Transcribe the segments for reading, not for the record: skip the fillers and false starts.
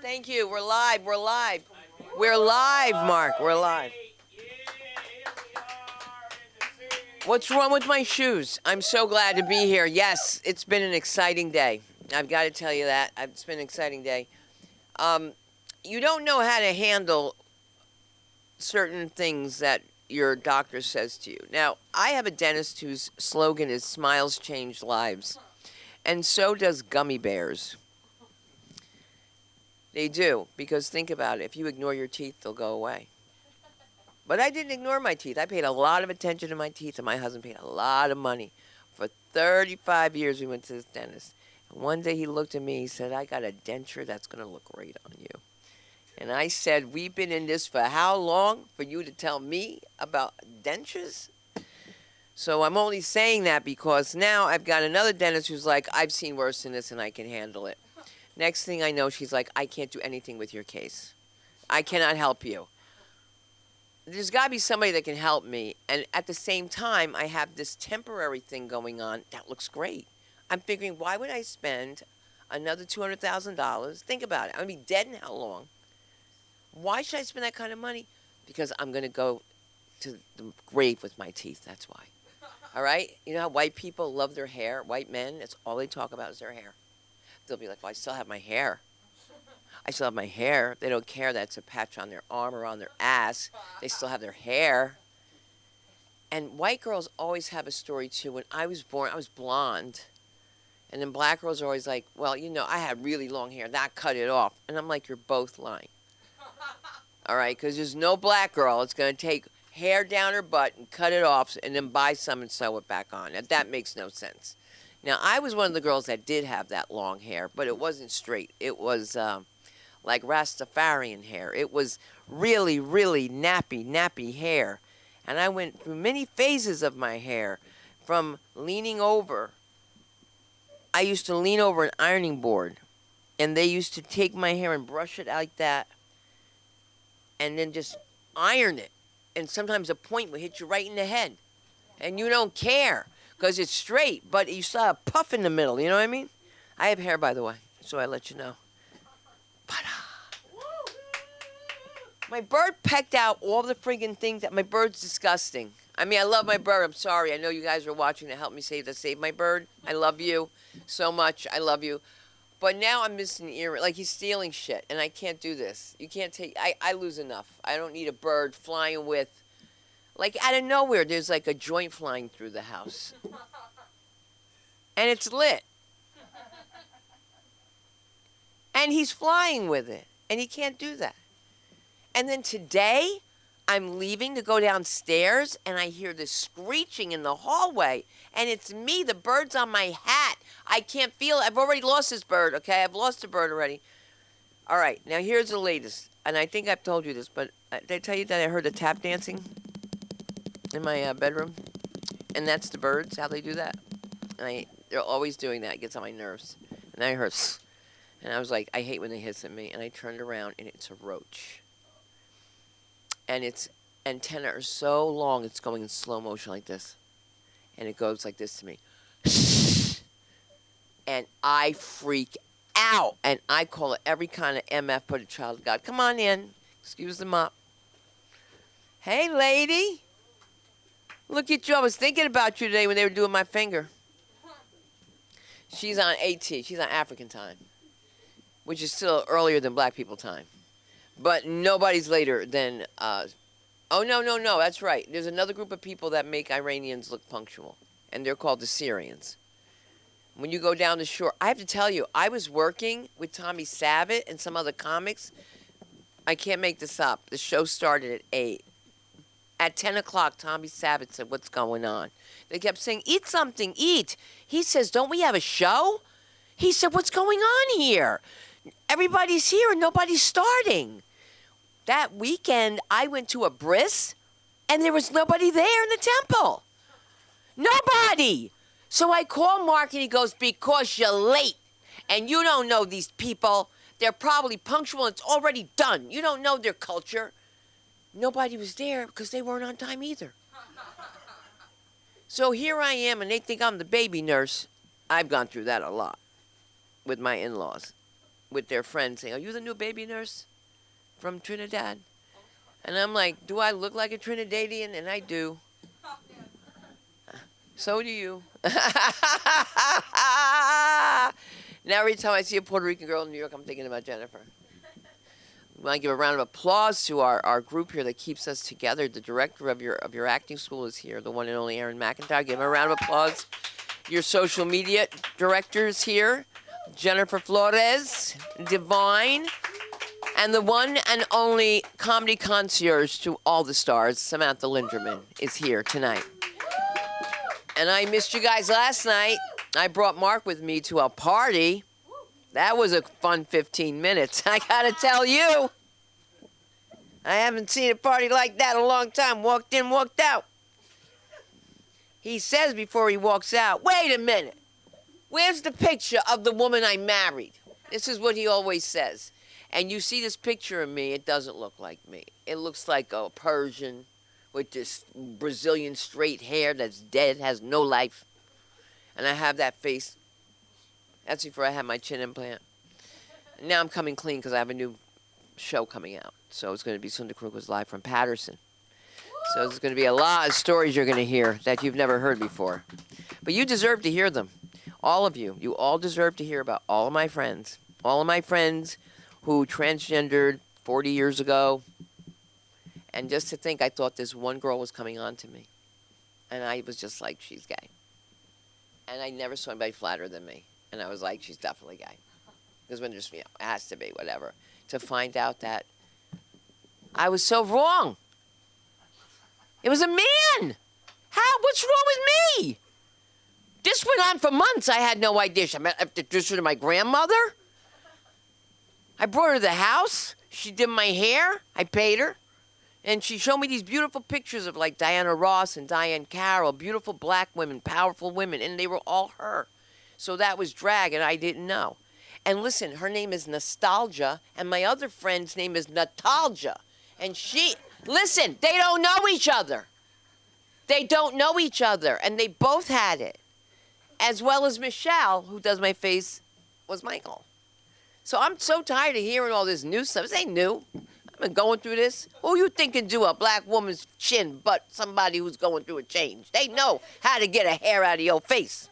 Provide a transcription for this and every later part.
Thank you. We're live. We're live. We're live, Mark. We're live. What's wrong with my shoes? I'm so glad to be here. Yes, it's been an exciting day. I've got to tell you that. It's been an exciting day. You don't know how to handle certain things that your doctor says to you. Now, I have a dentist whose slogan is "Smiles Change Lives," and so does gummy bears. They do, because think about it. If you ignore your teeth, they'll go away. But I didn't ignore my teeth. I paid a lot of attention to my teeth, and my husband paid a lot of money. For 35 years, we went to this dentist. And one day he looked at me, he said, "I got a denture that's going to look great on you." And I said, "We've been in this for how long for you to tell me about dentures?" So I'm only saying that because now I've got another dentist who's like, "I've seen worse than this and I can handle it." Next thing I know, she's like, "I can't do anything with your case. I cannot help you." There's got to be somebody that can help me. And at the same time, I have this temporary thing going on that looks great. I'm figuring, why would I spend another $200,000? Think about it. I'm going to be dead in how long? Why should I spend that kind of money? Because I'm going to go to the grave with my teeth. That's why. All right? You know how white people love their hair? White men, that's all they talk about is their hair. They'll be like, "Well, I still have my hair. I still have my hair." They don't care that it's a patch on their arm or on their ass. They still have their hair. And white girls always have a story, too. When I was born, I was blonde. And then black girls are always like, "Well, you know, I had really long hair. That cut it off." And I'm like, "You're both lying." All right? Because there's no black girl that's going to take hair down her butt and cut it off and then buy some and sew it back on. That makes no sense. Now, I was one of the girls that did have that long hair, but it wasn't straight. It was like Rastafarian hair. It was really, really nappy hair. And I went through many phases of my hair, from leaning over. I used to lean over an ironing board, and they used to take my hair and brush it like that, and then just iron it. And sometimes a point would hit you right in the head, and you don't care. Because it's straight, but you saw a puff in the middle. You know what I mean? I have hair, by the way, so I let you know. My bird pecked out all the friggin' things that my bird's disgusting. I mean, I love my bird. I'm sorry. I know you guys are watching to help me save my bird. I love you so much. I love you. But now I'm missing an ear. Like, he's stealing shit, and I can't do this. You can't take... I lose enough. I don't need a bird flying with... Like, out of nowhere, there's like a joint flying through the house. And it's lit. And he's flying with it. And he can't do that. And then today, I'm leaving to go downstairs, and I hear this screeching in the hallway. And it's me. The bird's on my hat. I can't feel it. I've already lost this bird, okay? I've lost a bird already. All right, now here's the latest. And I think I've told you this, but did I tell you that I heard the tap dancing in my bedroom? And that's the birds, how they do that. And they're always doing that. It gets on my nerves. And I heard, and I was like, I hate when they hiss at me. And I turned around, and it's a roach. And its antennae are so long, it's going in slow motion like this. And it goes like this to me. And I freak out. And I call it every kind of MF, put a child of God. Come on in. Excuse the mop. Hey, lady. Look at you. I was thinking about you today when they were doing my finger. She's on AT. She's on African time, which is still earlier than black people time. But nobody's later than... oh, no. That's right. There's another group of people that make Iranians look punctual, and they're called the Syrians. When you go down the shore... I have to tell you, I was working with Tommy Savitt and some other comics. I can't make this up. The show started at 8. At 10 o'clock, Tommy Savitt said, "What's going on?" They kept saying, "Eat something, eat." He says, "Don't we have a show?" He said, "What's going on here? Everybody's here and nobody's starting." That weekend, I went to a bris, and there was nobody there in the temple. Nobody. So I called Mark, and he goes, "Because you're late, and you don't know these people. They're probably punctual, and it's already done. You don't know their culture." Nobody was there because they weren't on time either. So here I am, and they think I'm the baby nurse. I've gone through that a lot with my in-laws. with their friends saying, "Are you the new baby nurse from Trinidad?" And I'm like, "Do I look like a Trinidadian?" And I do. So do you. Now every time I see a Puerto Rican girl in New York, I'm thinking about Jennifer. I want to give a round of applause to our group here that keeps us together. The director of your acting school is here, the one and only Erin McIntyre. Give her a round of applause. Your social media director is here, Jennifer Flores, Divine, and the one and only comedy concierge to all the stars, Samantha Linderman, is here tonight. And I missed you guys last night. I brought Mark with me to a party. That was a fun 15 minutes, I gotta tell you. I haven't seen a party like that in a long time. Walked in, walked out. He says before he walks out, "Wait a minute. Where's the picture of the woman I married?" This is what he always says. And you see this picture of me, it doesn't look like me. It looks like a Persian with this Brazilian straight hair that's dead, has no life. And I have that face. That's before I had my chin implant. And now I'm coming clean because I have a new show coming out. So it's going to be Sunda Kruger's Live from Patterson. So there's going to be a lot of stories you're going to hear that you've never heard before. But you deserve to hear them. All of you. You all deserve to hear about all of my friends. All of my friends who transgendered 40 years ago. And just to think, I thought this one girl was coming on to me. And I was just like, she's gay. And I never saw anybody flatter than me. And I was like, she's definitely gay. Because when there's, it has to be, whatever. To find out that I was so wrong. It was a man. What's wrong with me? This went on for months. I had no idea. I met to my grandmother. I brought her to the house. She did my hair. I paid her. And she showed me these beautiful pictures of like Diana Ross and Diane Carroll, beautiful black women, powerful women, and they were all her. So that was drag, and I didn't know. And listen, her name is Nostalgia, and my other friend's name is Natalja. And listen, they don't know each other. They don't know each other, and they both had it. As well as Michelle, who does my face, was Michael. So I'm so tired of hearing all this new stuff. This ain't new. I've been going through this. Who you think can do a black woman's chin but somebody who's going through a change? They know how to get a hair out of your face.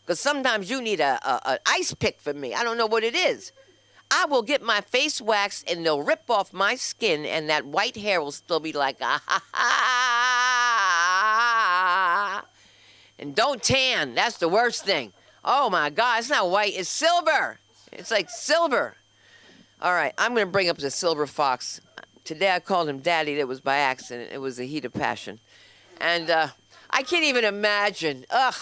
Because sometimes you need an ice pick from me. I don't know what it is. I will get my face waxed and they'll rip off my skin and that white hair will still be like, ah, ha, ha. And don't tan. That's the worst thing. Oh, my God. It's not white. It's silver. It's like silver. All right. I'm going to bring up the silver fox. Today I called him Daddy. That was by accident. It was the heat of passion. And I can't even imagine. Ugh.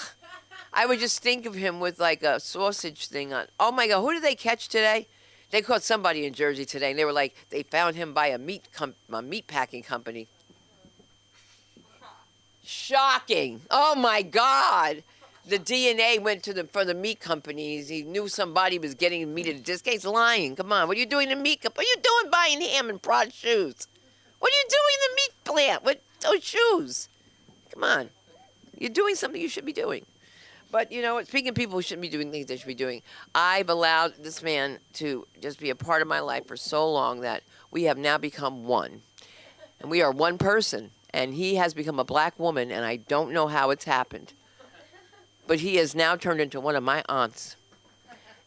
I would just think of him with like a sausage thing on. Oh, my God. Who did they catch today? They caught somebody in Jersey today. And they were like, they found him by a meat packing company. Shocking. Oh, my God. The DNA went to for the meat companies. He knew somebody was getting meat at a discount. He's lying. Come on. What are you doing in meat company? What are you doing buying ham and prod shoes? What are you doing in the meat plant with those shoes? Come on. You're doing something you should be doing. But, you know, speaking of people who shouldn't be doing things they should be doing, I've allowed this man to just be a part of my life for so long that we have now become one. And we are one person. And he has become a black woman, and I don't know how it's happened. But he has now turned into one of my aunts.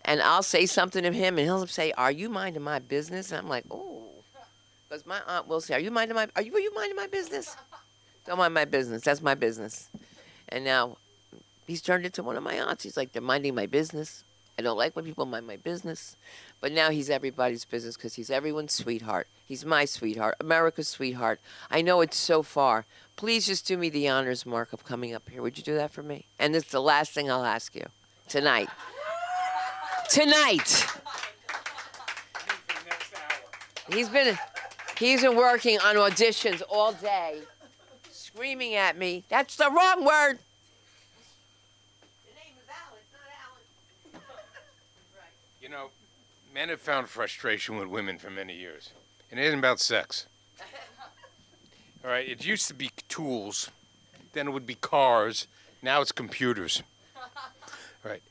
And I'll say something to him, and he'll say, "Are you minding my business?" And I'm like, "Oh." Because my aunt will say, Are you minding my business? Don't mind my business. That's my business. And now he's turned into one of my aunts. He's like, "They're minding my business. I don't like when people mind my business." But now he's everybody's business because he's everyone's sweetheart. He's my sweetheart, America's sweetheart. I know it's so far. Please just do me the honors, Mark, of coming up here. Would you do that for me? And it's the last thing I'll ask you tonight. Tonight. He's been working on auditions all day, screaming at me. That's the wrong word. You know, men have found frustration with women for many years. And it isn't about sex. All right, it used to be tools. Then it would be cars. Now it's computers. All right.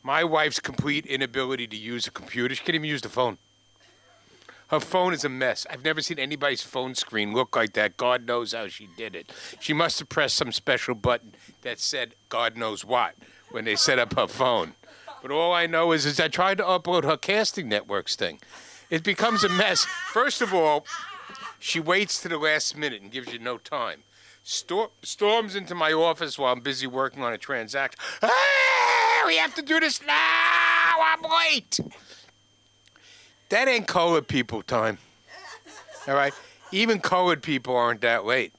My wife's complete inability to use a computer. She can't even use the phone. Her phone is a mess. I've never seen anybody's phone screen look like that. God knows how she did it. She must have pressed some special button that said God knows what when they set up her phone. But all I know is I tried to upload her casting networks thing. It becomes a mess. First of all, she waits to the last minute and gives you no time. Storms into my office while I'm busy working on a transaction. Ah, we have to do this now. I'm late. That ain't colored people time. All right? Even colored people aren't that late.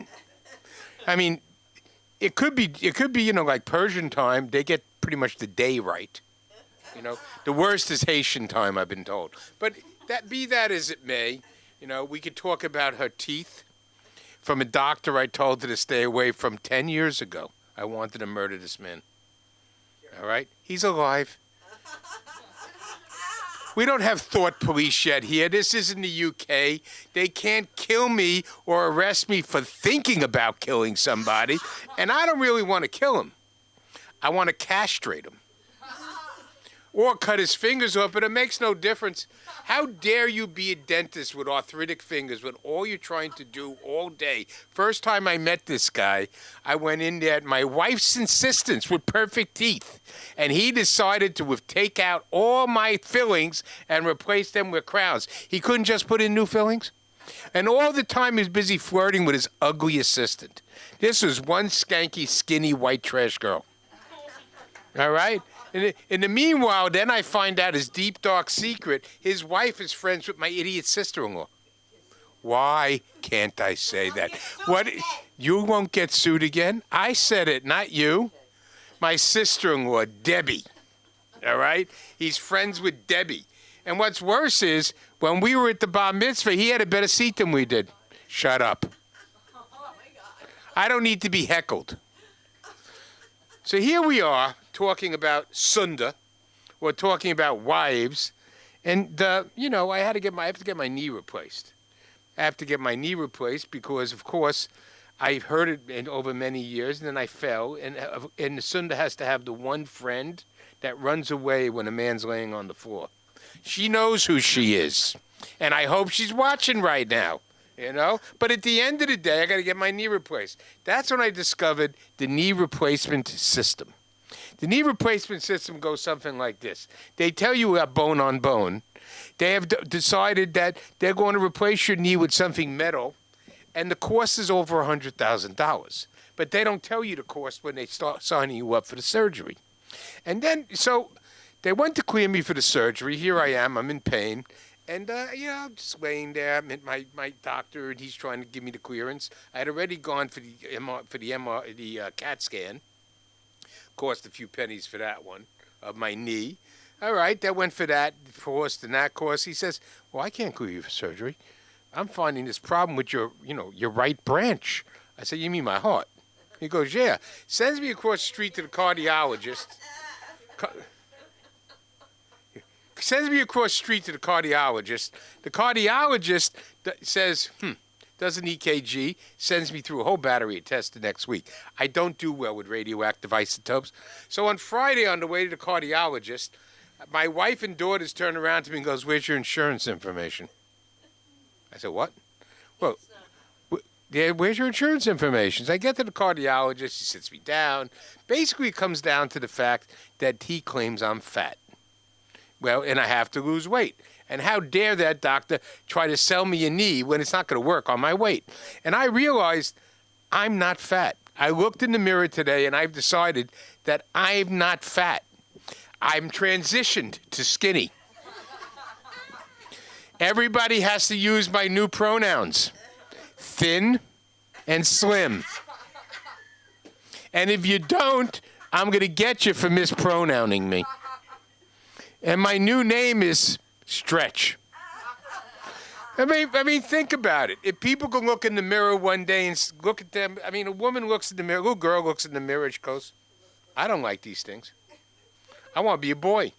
I mean, it could be, like Persian time. They get pretty much the day right. The worst is Haitian time, I've been told. But that as it may, we could talk about her teeth. From a doctor I told her to stay away from 10 years ago. I wanted to murder this man. All right? He's alive. We don't have thought police yet here. This isn't the UK. They can't kill me or arrest me for thinking about killing somebody. And I don't really want to kill him. I want to castrate him. Or cut his fingers off, but it makes no difference. How dare you be a dentist with arthritic fingers when all you're trying to do all day? First time I met this guy, I went in there at my wife's insistence with perfect teeth. And he decided to take out all my fillings and replace them with crowns. He couldn't just put in new fillings? And all the time he was busy flirting with his ugly assistant. This was one skanky, skinny, white trash girl. All right? In the meanwhile, then I find out his deep, dark secret. His wife is friends with my idiot sister-in-law. Why can't I say that? What? You won't get sued again? I said it, not you. My sister-in-law, Debbie. All right? He's friends with Debbie. And what's worse is, when we were at the bar mitzvah, he had a better seat than we did. Shut up. I don't need to be heckled. So here we are, talking about Sunda. We're talking about wives. And, I have to get my knee replaced. I have to get my knee replaced because, of course, I've heard it over many years, and then I fell. And the Sunda has to have the one friend that runs away when a man's laying on the floor. She knows who she is. And I hope she's watching right now. But at the end of the day, I got to get my knee replaced. That's when I discovered the knee replacement system. The knee replacement system goes something like this. They tell you about bone on bone. They have decided that they're going to replace your knee with something metal, and the cost is over $100,000. But they don't tell you the cost when they start signing you up for the surgery. And then, so they went to clear me for the surgery. Here I am. I'm in pain. And, I'm just laying there. I'm at my doctor, and he's trying to give me the clearance. I had already gone for the CAT scan. Cost a few pennies for that one, of my knee. All right, that went for that cost and that cost. He says, well, I can't clear you for surgery. I'm finding this problem with your right branch. I said, you mean my heart? He goes, yeah. Sends me across the street to the cardiologist. Sends me across the street to the cardiologist. The cardiologist says, does an EKG, sends me through a whole battery of tests the next week. I don't do well with radioactive isotopes. So on Friday, on the way to the cardiologist, my wife and daughters turn around to me and goes, where's your insurance information? I said, what? Well, where's your insurance information? So I get to the cardiologist, he sits me down. Basically, it comes down to the fact that he claims I'm fat. Well, and I have to lose weight. And how dare that doctor try to sell me a knee when it's not going to work on my weight? And I realized I'm not fat. I looked in the mirror today and I've decided that I'm not fat. I'm transitioned to skinny. Everybody has to use my new pronouns. Thin and slim. And if you don't, I'm going to get you for mispronouncing me. And my new name is Stretch. I mean, think about it. If people can look in the mirror one day and look at them, a woman looks in the mirror, a little girl looks in the mirror and she goes, I don't like these things. I want to be a boy.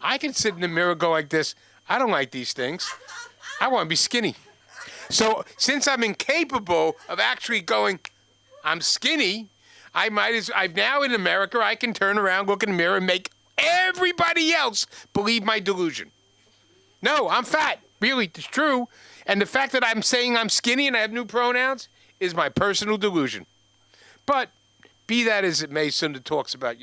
I can sit in the mirror and go like this, I don't like these things. I want to be skinny. So since I'm incapable of actually going, I'm skinny, I'm now in America, I can turn around, look in the mirror and make everybody else believe my delusion. No, I'm fat. Really, it's true. And the fact that I'm saying I'm skinny and I have new pronouns is my personal delusion. But be that as it may, Sunda talks about,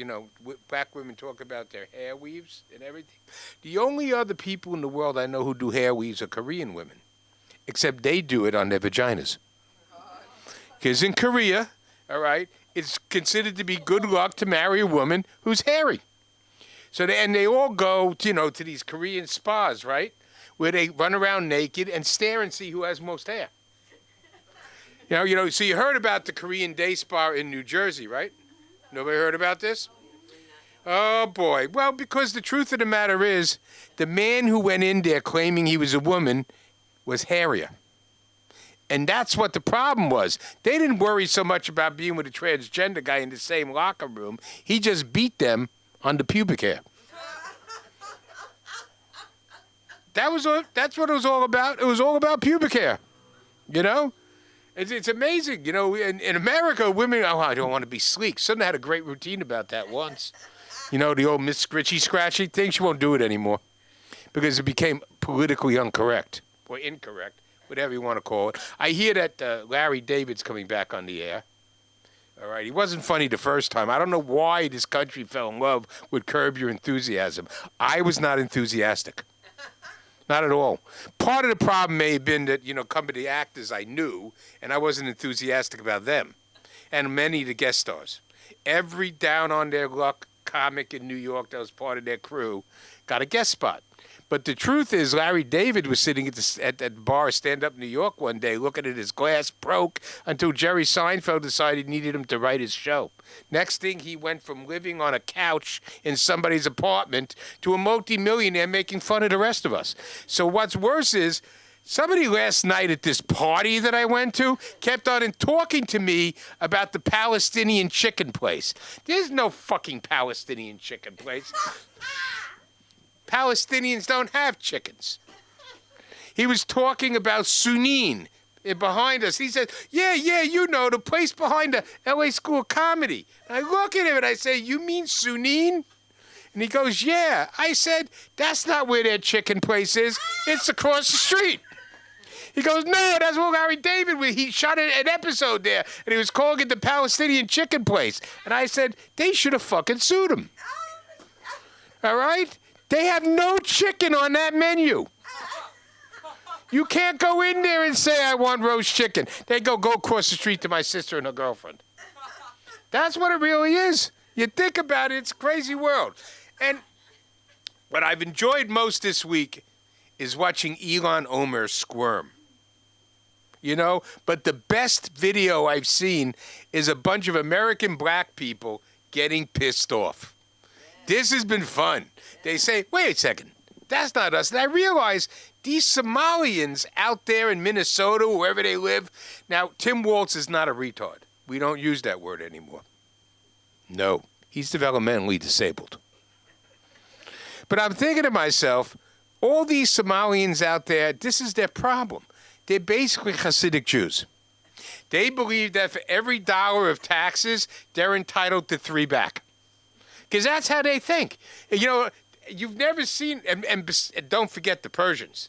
black women talk about their hair weaves and everything. The only other people in the world I know who do hair weaves are Korean women, except they do it on their vaginas. Because in Korea, all right, it's considered to be good luck to marry a woman who's hairy. So they all go, to these Korean spas, right, where they run around naked and stare and see who has most hair. So you heard about the Korean day spa in New Jersey, right? Nobody heard about this? Oh, boy. Well, because the truth of the matter is, the man who went in there claiming he was a woman was hairier. And that's what the problem was. They didn't worry so much about being with a transgender guy in the same locker room. He just beat them on the pubic hair. That's what it was all about. It was all about pubic hair, It's amazing, in America, women, I don't want to be sleek. Sunda had a great routine about that once. The old Miss Scritchy Scratchy thing, she won't do it anymore because it became politically incorrect or incorrect, whatever you want to call it. I hear that Larry David's coming back on the air. All right, he wasn't funny the first time. I don't know why this country fell in love with Curb Your Enthusiasm. I was not enthusiastic. Not at all. Part of the problem may have been that, some of the actors I knew, and I wasn't enthusiastic about them, and many of the guest stars. Every down-on-their-luck comic in New York that was part of their crew got a guest spot. But the truth is, Larry David was sitting at the bar, stand-up New York one day, looking at his glass broke until Jerry Seinfeld decided he needed him to write his show. Next thing, he went from living on a couch in somebody's apartment to a multi-millionaire making fun of the rest of us. So what's worse is, somebody last night at this party that I went to kept on talking to me about the Palestinian chicken place. There's no fucking Palestinian chicken place. Palestinians don't have chickens. He was talking about Sunin behind us. He said, yeah, the place behind the L.A. School of Comedy. And I look at him and I say, you mean Sunin? And he goes, yeah. I said, that's not where their chicken place is. It's across the street. He goes, no, that's where Larry David was. He shot an episode there, and he was calling it the Palestinian chicken place. And I said, they should have fucking sued him. All right? They have no chicken on that menu. You can't go in there and say, I want roast chicken. They go across the street to my sister and her girlfriend. That's what it really is. You think about it, it's a crazy world. And what I've enjoyed most this week is watching Elon Omer squirm. But the best video I've seen is a bunch of American black people getting pissed off. This has been fun. They say, wait a second, that's not us. And I realize these Somalians out there in Minnesota, wherever they live. Now, Tim Waltz is not a retard. We don't use that word anymore. No, he's developmentally disabled. But I'm thinking to myself, all these Somalians out there, this is their problem. They're basically Hasidic Jews. They believe that for every dollar of taxes, they're entitled to 3 back. Because that's how they think. You've never seen, and don't forget the Persians.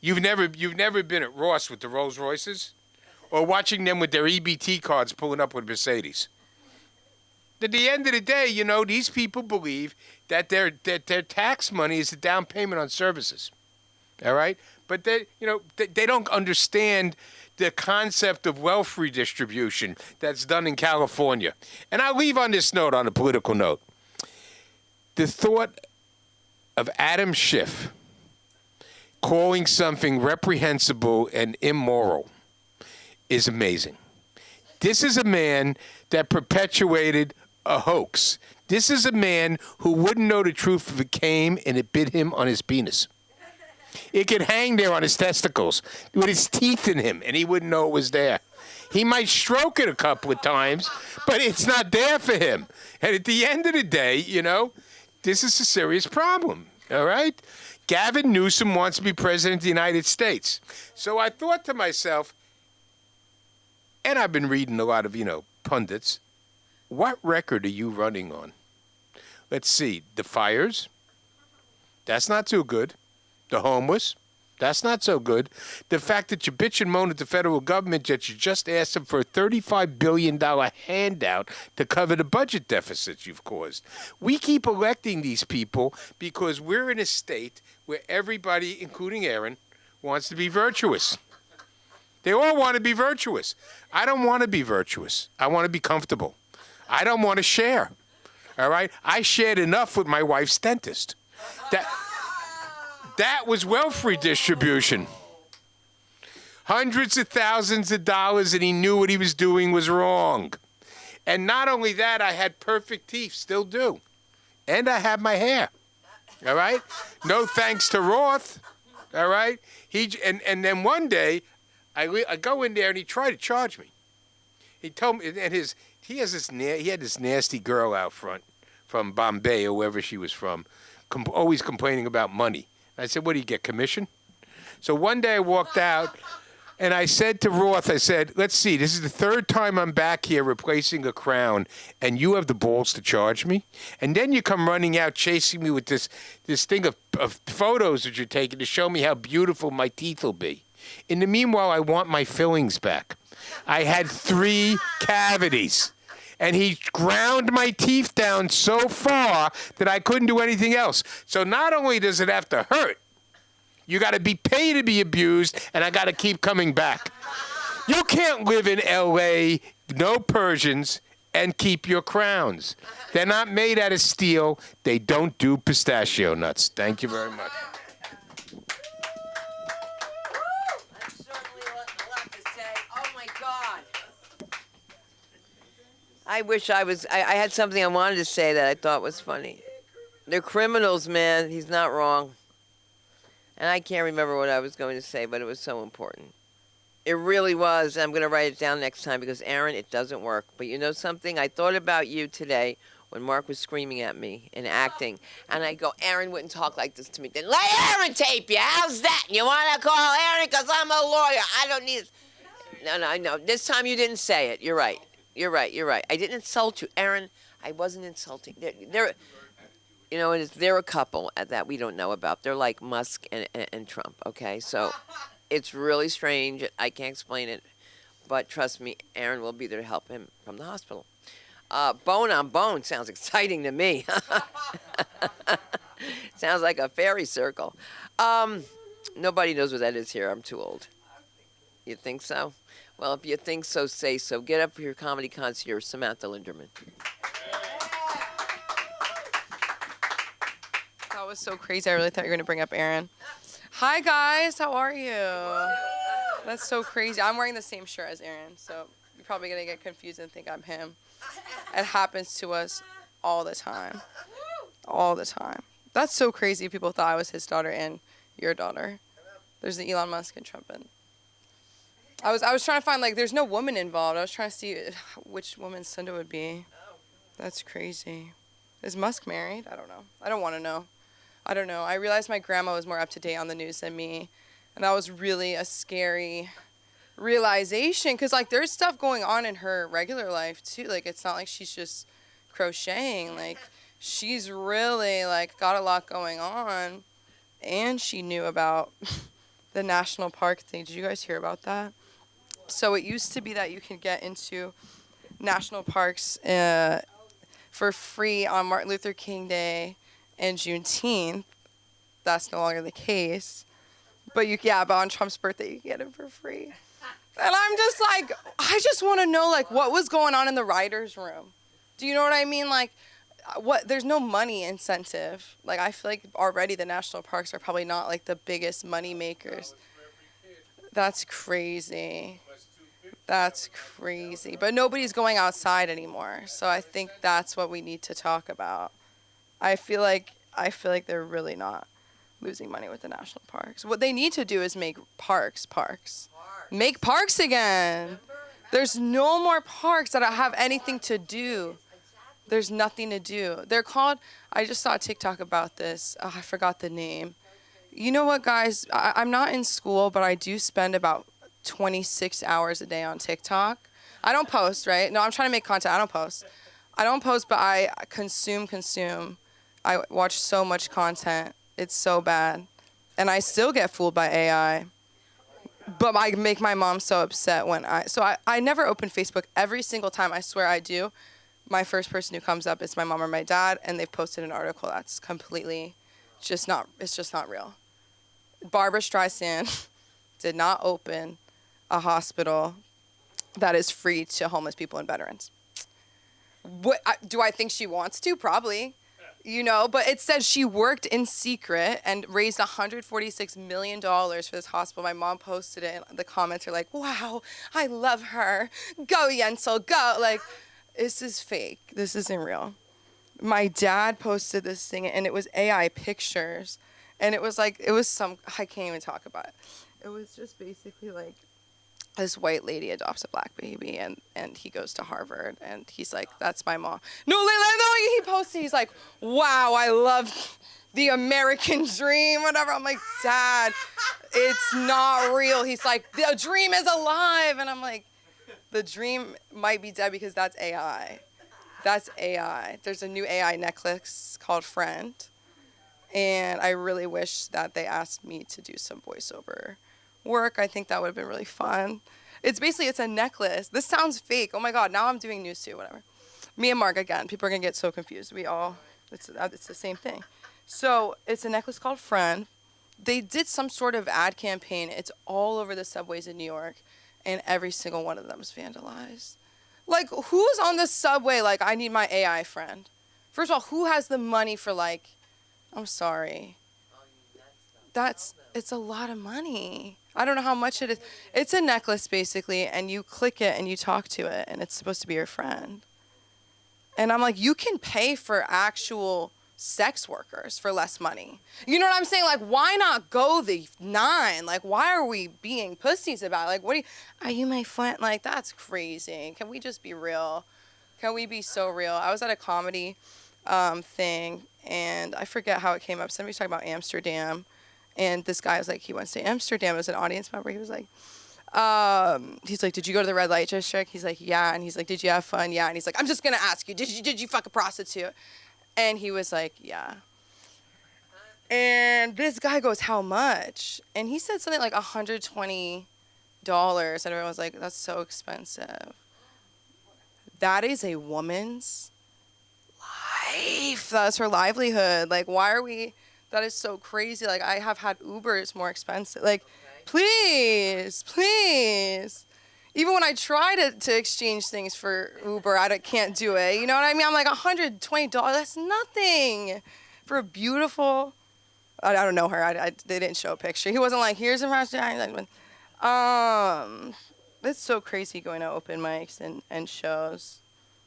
You've never been at Ross with the Rolls Royces, or watching them with their EBT cards pulling up with Mercedes. At the end of the day, these people believe that their tax money is the down payment on services. All right, but they don't understand the concept of wealth redistribution that's done in California. And I'll leave on this note, on a political note. The thought of Adam Schiff calling something reprehensible and immoral is amazing. This is a man that perpetuated a hoax. This is a man who wouldn't know the truth if it came and it bit him on his penis. It could hang there on his testicles with his teeth in him, and he wouldn't know it was there. He might stroke it a couple of times, but it's not there for him. And at the end of the day, this is a serious problem, all right? Gavin Newsom wants to be president of the United States. So I thought to myself, and I've been reading a lot of, pundits, what record are you running on? Let's see. The fires. That's not too good. The homeless. That's not so good. The fact that you bitch and moan at the federal government that you just asked them for a $35 billion handout to cover the budget deficits you've caused. We keep electing these people because we're in a state where everybody, including Aaron, wants to be virtuous. They all want to be virtuous. I don't want to be virtuous. I want to be comfortable. I don't want to share. All right? I shared enough with my wife's dentist. That was wealth redistribution. Hundreds of thousands of dollars, and he knew what he was doing was wrong. And not only that, I had perfect teeth, still do. And I have my hair. All right? No thanks to Roth. All right? And then one day, I go in there, and he tried to charge me. He told me, and he had this nasty girl out front from Bombay or wherever she was from, always complaining about money. I said, what do you get, commission? So one day I walked out, and I said to Roth, I said, let's see, this is the third time I'm back here replacing a crown, and you have the balls to charge me? And then you come running out chasing me with this thing of photos that you're taking to show me how beautiful my teeth will be. In the meanwhile, I want my fillings back. I had 3 cavities. And he ground my teeth down so far that I couldn't do anything else. So not only does it have to hurt, you got to be paid to be abused, and I got to keep coming back. You can't live in L.A., no Persians, and keep your crowns. They're not made out of steel. They don't do pistachio nuts. Thank you very much. I wish I had something I wanted to say that I thought was funny. They're criminals, man. He's not wrong. And I can't remember what I was going to say, but it was so important. It really was. I'm going to write it down next time because, Aaron, it doesn't work. But you know something? I thought about you today when Mark was screaming at me and acting. And I go, Aaron wouldn't talk like this to me. Then let Aaron tape you. How's that? You want to call Aaron because I'm a lawyer. I don't need it. No. This time you didn't say it. You're right. You're right. I didn't insult you, Aaron. I wasn't insulting. They're a couple that we don't know about. They're like Musk and Trump. Okay, so it's really strange. I can't explain it, but trust me, Aaron will be there to help him from the hospital. Bone on bone sounds exciting to me. Sounds like a fairy circle. Nobody knows what that is here. I'm too old. You think so? Well, if you think so, say so. Get up for your comedy concierge, Samantha Linderman. That was so crazy. I really thought you were going to bring up Aaron. Hi, guys. How are you? That's so crazy. I'm wearing the same shirt as Aaron, so you're probably going to get confused and think I'm him. It happens to us all the time. All the time. That's so crazy. People thought I was his daughter and your daughter. There's the Elon Musk and Trump and I was trying to find, like, there's no woman involved. I was trying to see which woman's son it would be. That's crazy. Is Musk married? I don't know. I don't want to know. I don't know. I realized my grandma was more up to date on the news than me. And that was really a scary realization. Because, like, there's stuff going on in her regular life, too. Like, it's not like she's just crocheting. Like, she's really, like, got a lot going on. And she knew about the national park thing. Did you guys hear about that? So it used to be that you could get into national parks for free on Martin Luther King Day and Juneteenth. That's no longer the case. But but on Trump's birthday, you can get it for free. And I'm just like, I just want to know, like, what was going on in the writer's room? Do you know what I mean? Like, there's no money incentive. Like, I feel like already the national parks are probably not, like, the biggest money makers. That's crazy. That's crazy. But nobody's going outside anymore. So I think that's what we need to talk about. I feel like they're really not losing money with the national parks. What they need to do is make parks. Make parks again. There's no more parks that have anything to do. There's nothing to do. They're called, I just saw a TikTok about this. Oh, I forgot the name. You know what, guys? I'm not in school, but I do spend about 26 hours a day on TikTok. I don't post, right? No, I'm trying to make content. I don't post. I don't post, but I consume. I watch so much content. It's so bad. And I still get fooled by AI. But I make my mom so upset when I never open Facebook. Every single time, I swear I do, my first person who comes up is my mom or my dad, and they've posted an article that's completely it's just not real. Barbara Streisand did not open a hospital that is free to homeless people and veterans. Do I think she wants to? Probably. But it says she worked in secret and raised $146 million for this hospital. My mom posted it, and the comments are like, wow, I love her. Go, Yensel, go. Like, this is fake. This isn't real. My dad posted this thing, and it was AI pictures. And it was like, I can't even talk about it. It was just basically like, this white lady adopts a black baby, and he goes to Harvard, and he's like, that's my mom. No, he posted, he's like, wow, I love the American dream, whatever. I'm like, Dad, it's not real. He's like, the dream is alive. And I'm like, the dream might be dead because that's AI. That's AI. There's a new AI necklace called Friend, and I really wish that they asked me to do some voiceover work. I think that would have been really fun. It's a necklace. This sounds fake. Oh my God, now I'm doing news too, whatever. Me and Mark, again, people are gonna get so confused. It's the same thing. So it's a necklace called Friend. They did some sort of ad campaign. It's all over the subways in New York, and every single one of them is vandalized. Like, who's on the subway like, I need my AI friend? First of all, who has the money for like, I'm sorry. It's a lot of money. I don't know how much it is. It's a necklace, basically, and you click it and you talk to it, and it's supposed to be your friend. And I'm like, you can pay for actual sex workers for less money. You know what I'm saying? Like, why not go the 9? Like, why are we being pussies about it? Like, are you my friend? Like, that's crazy. Can we just be real? Can we be so real? I was at a comedy thing, and I forget how it came up. Somebody was talking about Amsterdam. And this guy was like, he went to Amsterdam as an audience member. He was like, did you go to the red light district? He's like, yeah. And he's like, did you have fun? Yeah. And he's like, I'm just gonna ask you, did you fuck a prostitute? And he was like, yeah. And this guy goes, how much? And he said something like $120. And everyone was like, that's so expensive. That is a woman's life. That's her livelihood. Like, why are we... That is so crazy. Like, I have had Uber. It's more expensive. Like, please. Even when I try to exchange things for Uber, I can't do it. You know what I mean? I'm like, $120. That's nothing for a beautiful... I don't know her. They didn't show a picture. He wasn't like, here's a restaurant. It's so crazy going to open mics and shows.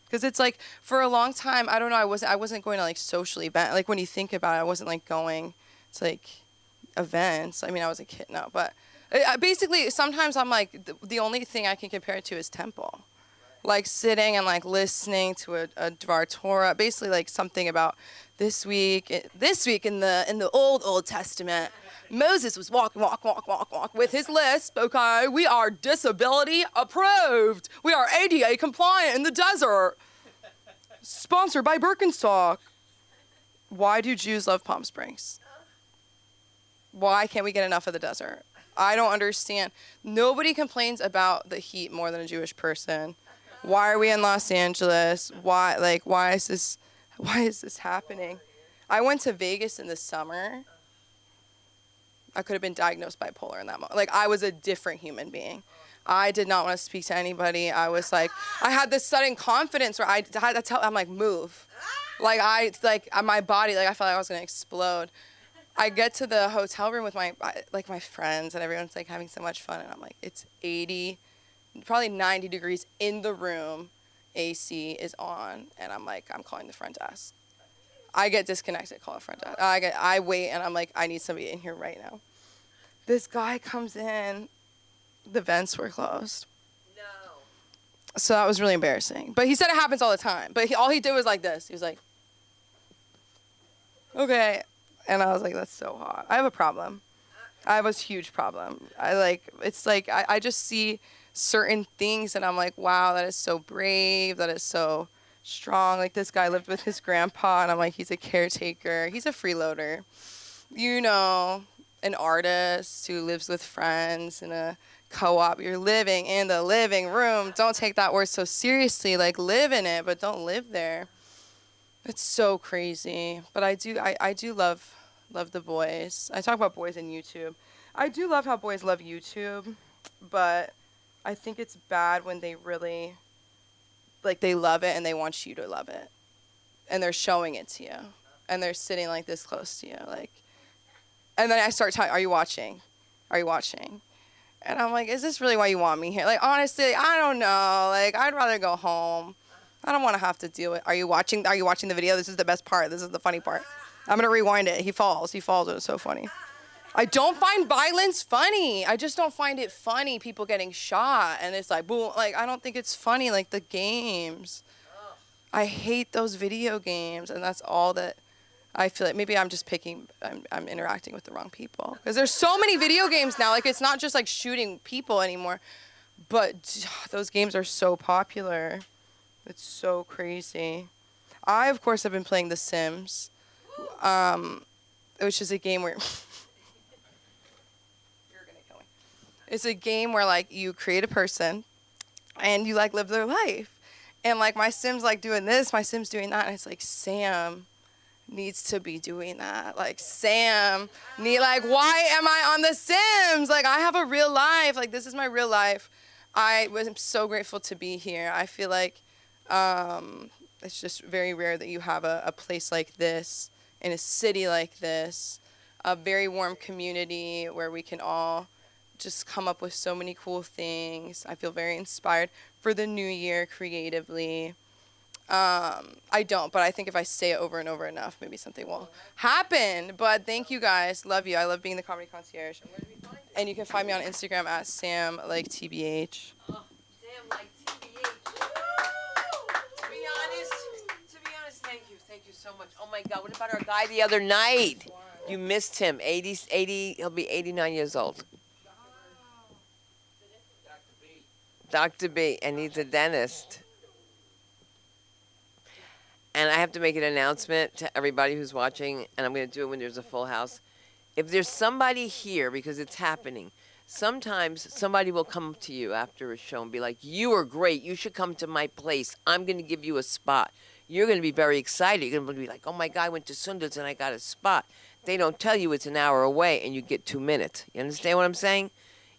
Because it's like, for a long time, I don't know, I wasn't going to like social events. Like, when you think about it, I wasn't like going to like events. I mean, I was a kid now, but basically sometimes I'm like, the only thing I can compare it to is temple. Like, sitting and like listening to a Dvar Torah, basically like something about this week in the Old Testament. Moses was walk with his lisp, okay? We are disability approved. We are ADA compliant in the desert. Sponsored by Birkenstock. Why do Jews love Palm Springs? Why can't we get enough of the desert? I don't understand. Nobody complains about the heat more than a Jewish person. Why are we in Los Angeles? Why is this happening? I went to Vegas in the summer. I could have been diagnosed bipolar in that moment. Like, I was a different human being. I did not want to speak to anybody. I was like, I had this sudden confidence where I had to tell, I'm like, move. My body, like, I felt like I was going to explode. I get to the hotel room with my friends, and everyone's like having so much fun. And I'm like, it's 80, probably 90 degrees in the room. AC is on. And I'm like, I'm calling the front desk. I get disconnected, call a front desk. I wait, and I'm like, I need somebody in here right now. This guy comes in. The vents were closed. No. So that was really embarrassing. But he said it happens all the time. But all he did was like this. He was like, okay. And I was like, that's so hot. I have a problem. I have a huge problem. I just see certain things, and I'm like, wow, that is so brave. That is so strong. Like, this guy lived with his grandpa, and I'm like, he's a caretaker. He's a freeloader. You know, an artist who lives with friends in a co-op. You're living in the living room. Don't take that word so seriously. Like, live in it, but don't live there. It's so crazy. But I do love the boys. I talk about boys in YouTube. I do love how boys love YouTube, but I think it's bad when they really, like, they love it and they want you to love it. And they're showing it to you. And they're sitting like this close to you. Like, and then I start talking, are you watching? Are you watching? And I'm like, is this really why you want me here? Like, honestly, I don't know. Like, I'd rather go home. I don't want to have to deal with, are you watching the video? This is the best part. This is the funny part. I'm going to rewind it. He falls. It was so funny. I don't find violence funny. I just don't find it funny, people getting shot. And it's like, boom. Like, I don't think it's funny, like the games. I hate those video games. And that's all that I feel like. Maybe I'm just I'm interacting with the wrong people. Because there's so many video games now. Like, it's not just like shooting people anymore. But those games are so popular. It's so crazy. I, of course, have been playing The Sims. Which is a game where... It's a game where, like, you create a person and you, like, live their life. And, like, my Sim's, like, doing this, my Sim's doing that. And it's like, Sam needs to be doing that. Like, Sam why am I on The Sims? Like, I have a real life. Like, this is my real life. I'm so grateful to be here. I feel like it's just very rare that you have a place like this, in a city like this, a very warm community where we can all just come up with so many cool things. I feel very inspired for the new year creatively. I don't, but I think if I say it over and over enough, maybe something will happen. But thank you guys. Love you. I love being the comedy concierge. And you can find me on Instagram at SamLikeTBH. Oh, Sam like TBH. To be honest, thank you so much. Oh my God, what about our guy the other night? You missed him. 80, he'll be 89 years old. Dr. B, and he's a dentist. And I have to make an announcement to everybody who's watching, and I'm going to do it when there's a full house. If there's somebody here, because it's happening, sometimes somebody will come up to you after a show and be like, you are great. You should come to my place. I'm going to give you a spot. You're going to be very excited. You're going to be like, oh, my God, I went to Sunda's and I got a spot. They don't tell you it's an hour away, and you get 2 minutes. You understand what I'm saying?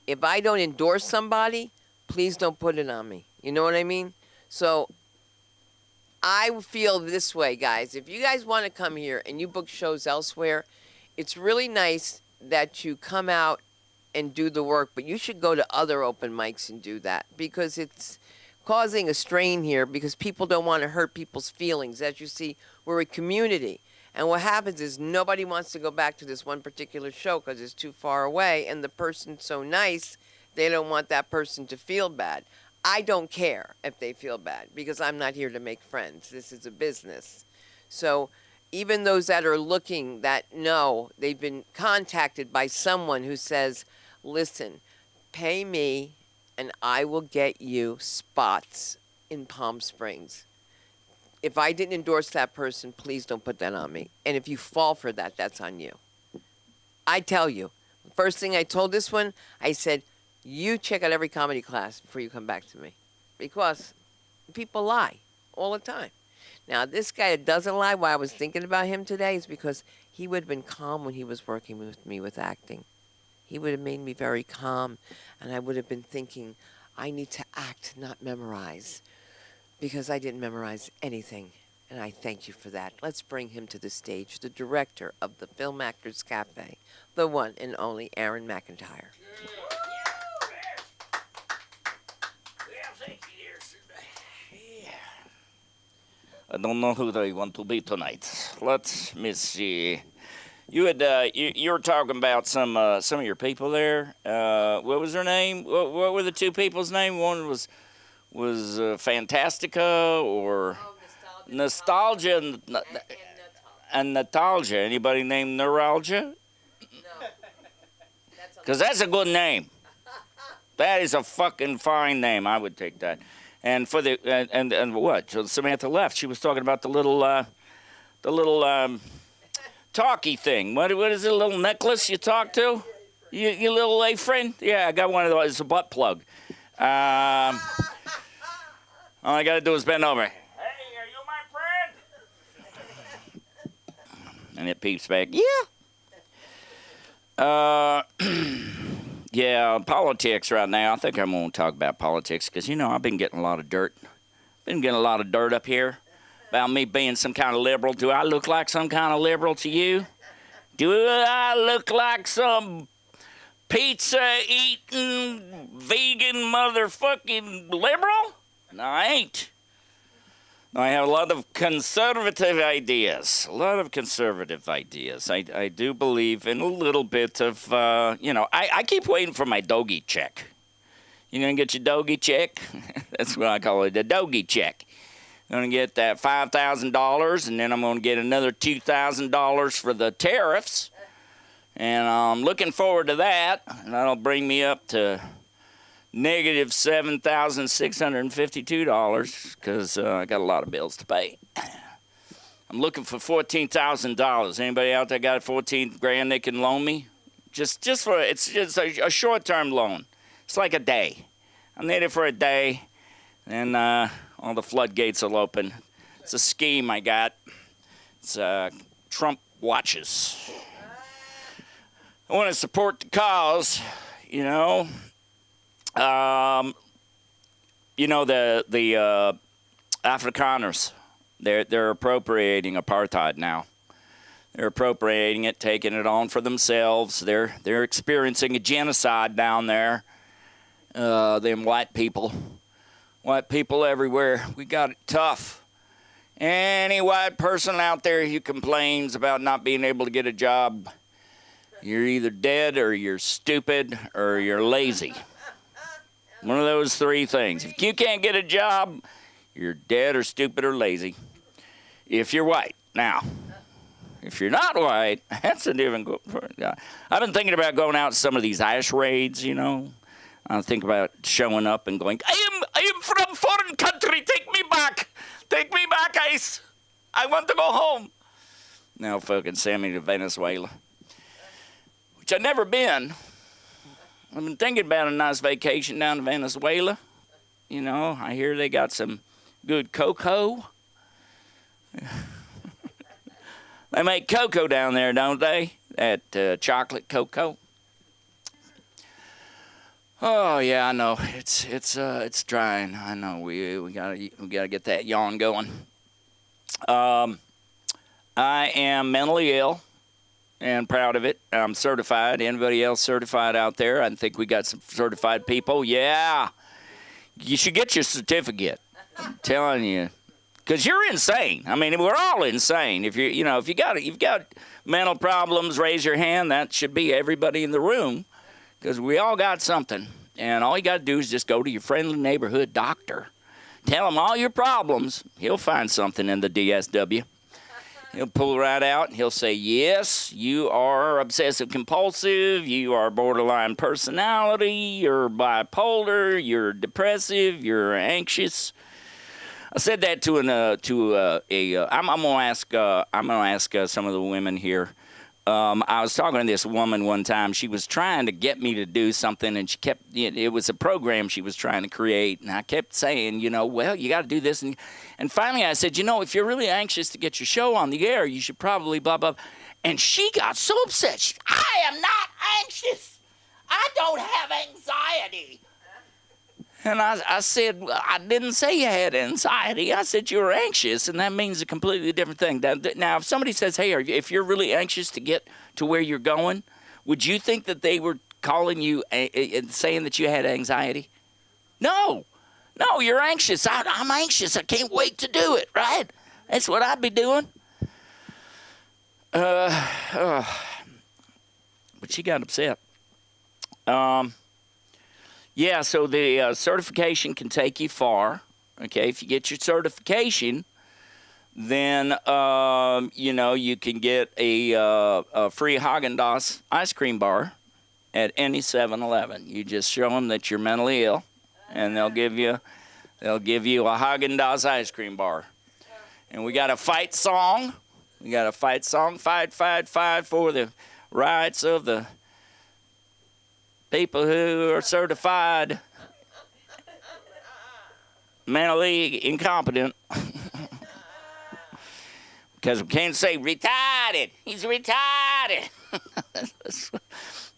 If I don't endorse somebody, please don't put it on me. You know what I mean? So I feel this way, guys. If you guys want to come here and you book shows elsewhere, it's really nice that you come out and do the work, but you should go to other open mics and do that, because it's causing a strain here, because people don't want to hurt people's feelings. As you see, we're a community. And what happens is nobody wants to go back to this one particular show because it's too far away, and the person's so nice, they don't want that person to feel bad. I don't care if they feel bad, because I'm not here to make friends. This is a business. So even those that are looking, that know, they've been contacted by someone who says, listen, pay me and I will get you spots in Palm Springs. If I didn't endorse that person, please don't put that on me. And if you fall for that, that's on you. I tell you, first thing I told this one, I said, you check out every comedy class before you come back to me, because people lie all the time. Now, this guy that doesn't lie, why I was thinking about him today is because he would have been calm when he was working with me with acting. He would have made me very calm, and I would have been thinking, I need to act, not memorize, because I didn't memorize anything, and I thank you for that. Let's bring him to the stage, the director of the Film Actors Cafe, the one and only Aaron McIntyre. I don't know who they want to be tonight. Let me see. You had you were talking about some of your people there. What was their name? What were the two people's name? One was Fantastica or Nostalgia and Natalgia. Anybody named Neuralgia? No. Because that's a good name. That is a fucking fine name. I would take that. And for the and what? So Samantha left. She was talking about the little talkie thing. What is it? A little necklace you talk to? You little A-friend? Yeah, I got one of those. It's a butt plug. All I got to do is bend over. Hey, are you my friend? And it peeps back. Yeah. Yeah, politics right now. I think I'm going to talk about politics because, I've been getting a lot of dirt. Been getting a lot of dirt up here about me being some kind of liberal. Do I look like some kind of liberal to you? Do I look like some pizza-eating, vegan motherfucking liberal? No, I ain't. I have a lot of conservative ideas. I do believe in a little bit of, I keep waiting for my doggy check. You gonna get your doggy check? That's what I call it, the doggy check. I'm gonna get that $5,000, and then I'm gonna get another $2,000 for the tariffs. And I'm looking forward to that. And that'll bring me up to negative $7,652 because I got a lot of bills to pay. I'm looking for $14,000. Anybody out there got 14 grand they can loan me? It's just a short-term loan. It's like a day. I need it for a day, and all the floodgates will open. It's a scheme I got. It's Trump watches. I want to support the cause, the Afrikaners, they're appropriating apartheid now. They're appropriating it, taking it on for themselves. They're experiencing a genocide down there. Them white people everywhere. We got it tough. Any white person out there who complains about not being able to get a job, you're either dead or you're stupid or you're lazy. One of those three things. If you can't get a job, you're dead or stupid or lazy. If you're white. Now, if you're not white, that's a different... I've been thinking about going out to some of these ICE raids, I think about showing up and going, I am from foreign country. Take me back. Take me back, ICE. I want to go home. Now fucking send me to Venezuela. Which I've never been. I've been thinking about a nice vacation down to Venezuela. I hear they got some good cocoa. They make cocoa down there, don't they? That chocolate cocoa. Oh yeah, I know. It's drying. I know. We gotta get that yawn going. I am mentally ill. And proud of it. I'm certified. Anybody else certified out there? I think we got some certified people. Yeah. You should get your certificate. I'm telling you. Because you're insane. I mean, we're all insane. If you've got mental problems, raise your hand. That should be everybody in the room. Because we all got something. And all you got to do is just go to your friendly neighborhood doctor. Tell him all your problems. He'll find something in the DSW. He'll pull right out and he'll say, yes, you are obsessive compulsive, you are borderline personality, you're bipolar, you're depressive, you're anxious. I said that I'm gonna ask some of the women here. I was talking to this woman one time. She was trying to get me to do something, and it was a program she was trying to create, and I kept saying, well, you got to do this. And finally I said, if you're really anxious to get your show on the air, you should probably blah, blah. And she got so upset. I am not anxious. I don't have anxiety. And I said, I didn't say you had anxiety. I said you were anxious, and that means a completely different thing. Now, if somebody says, hey, if you're really anxious to get to where you're going, would you think that they were calling you and saying that you had anxiety? No, you're anxious. I'm anxious. I can't wait to do it, right? That's what I'd be doing. But she got upset. Yeah, so the certification can take you far. Okay, if you get your certification, then you can get a free Haagen-Dazs ice cream bar at any 7-Eleven. You just show them that you're mentally ill, and they'll give you they'll give you a Haagen-Dazs ice cream bar. And we got a fight song. Fight for the rights of the people who are certified mentally incompetent. Because we can't say retarded. He's retarded.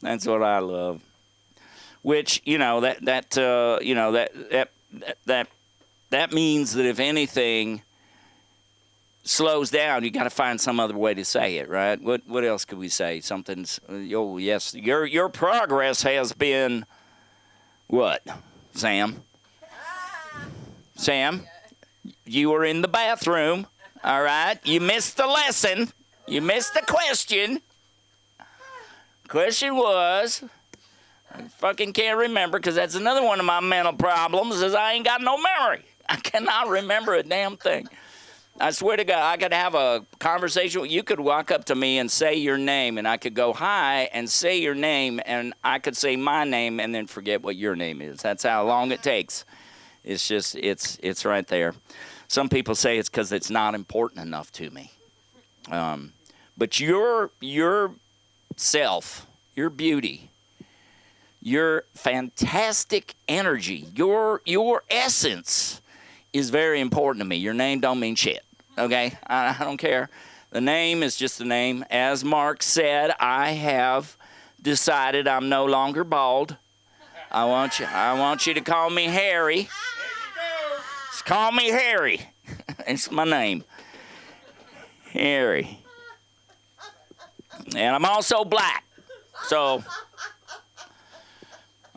That's what I love. Which, that means that if anything slows down, you got to find some other way to say it, right? What else could we say? Something's, oh yes, your progress has been what, Sam? Sam, you were in the bathroom, all right? You missed the lesson. You missed the question. Question was, I fucking can't remember, because that's another one of my mental problems, is I ain't got no memory. I cannot remember a damn thing. I swear to God, I could have a conversation. You could walk up to me and say your name, and I could go hi and say your name, and I could say my name and then forget what your name is. That's how long it takes. It's just, it's right there. Some people say it's because it's not important enough to me. But your self, your beauty, your fantastic energy, your essence is very important to me. Your name don't mean shit, okay? I don't care. The name is just the name. As Mark said, I have decided I'm no longer bald. I want you to call me Harry. Just call me Harry. It's my name. Harry. And I'm also black. So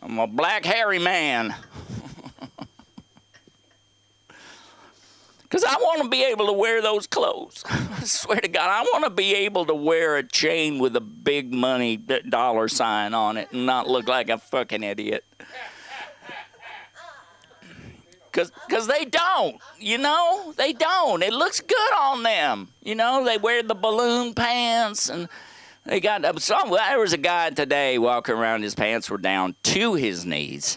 I'm a black hairy man. Because I want to be able to wear those clothes. I swear to God, I want to be able to wear a chain with a big money dollar sign on it and not look like a fucking idiot. Because they don't, They don't. It looks good on them. They wear the balloon pants and they got there was a guy today walking around, his pants were down to his knees.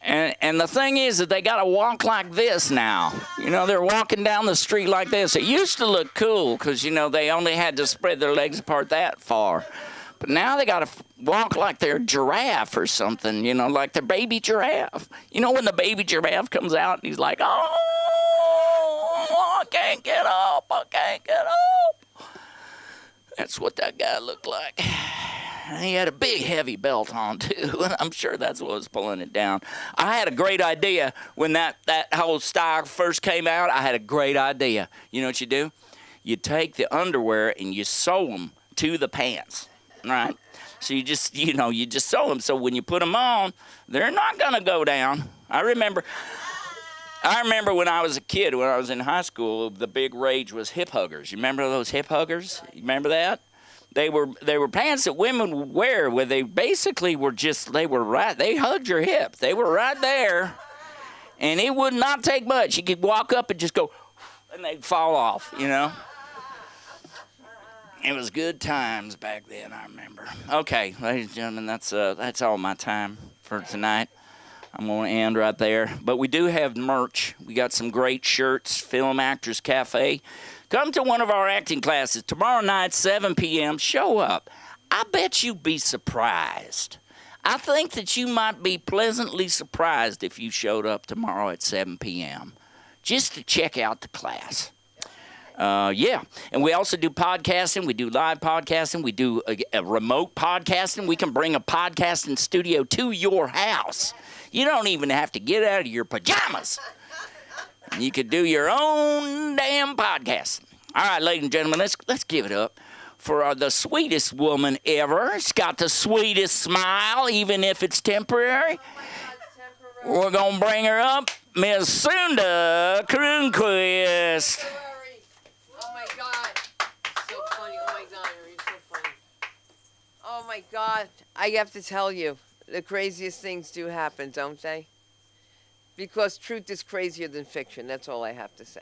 And the thing is that they got to walk like this now. They're walking down the street like this. It used to look cool because, they only had to spread their legs apart that far. But now they got to walk like they're a giraffe or something, like the baby giraffe. When the baby giraffe comes out and he's like, oh, I can't get up, I can't get up. That's what that guy looked like. And he had a big, heavy belt on, too. I'm sure that's what was pulling it down. I had a great idea when that whole style first came out. I had a great idea. You know what you do? You take the underwear and you sew them to the pants, right? So you just sew them. So when you put them on, they're not going to go down. I remember when I was a kid, when I was in high school, the big rage was hip huggers. You remember those hip huggers? You remember that? They were pants that women would wear where they basically were they hugged your hips. They were right there, and it would not take much. You could walk up and just go, and they'd fall off, It was good times back then, I remember. Okay, ladies and gentlemen, that's all my time for tonight. I'm going to end right there. But we do have merch. We got some great shirts, Film Actors Cafe. Come to one of our acting classes tomorrow night, 7 p.m. Show up. I bet you'd be surprised. I think that you might be pleasantly surprised if you showed up tomorrow at 7 p.m. just to check out the class. Yeah, and we also do podcasting. We do live podcasting. We do a remote podcasting. We can bring a podcasting studio to your house. You don't even have to get out of your pajamas. You could do your own damn podcast. All right, ladies and gentlemen, let's give it up for the sweetest woman ever. She's got the sweetest smile, even if it's temporary. We're going to bring her up, Miss Sunda Kronquist. Oh, my God. So funny. Oh, my God, you're so funny. Oh, my God. I have to tell you, the craziest things do happen, don't they? Because truth is crazier than fiction. That's all I have to say.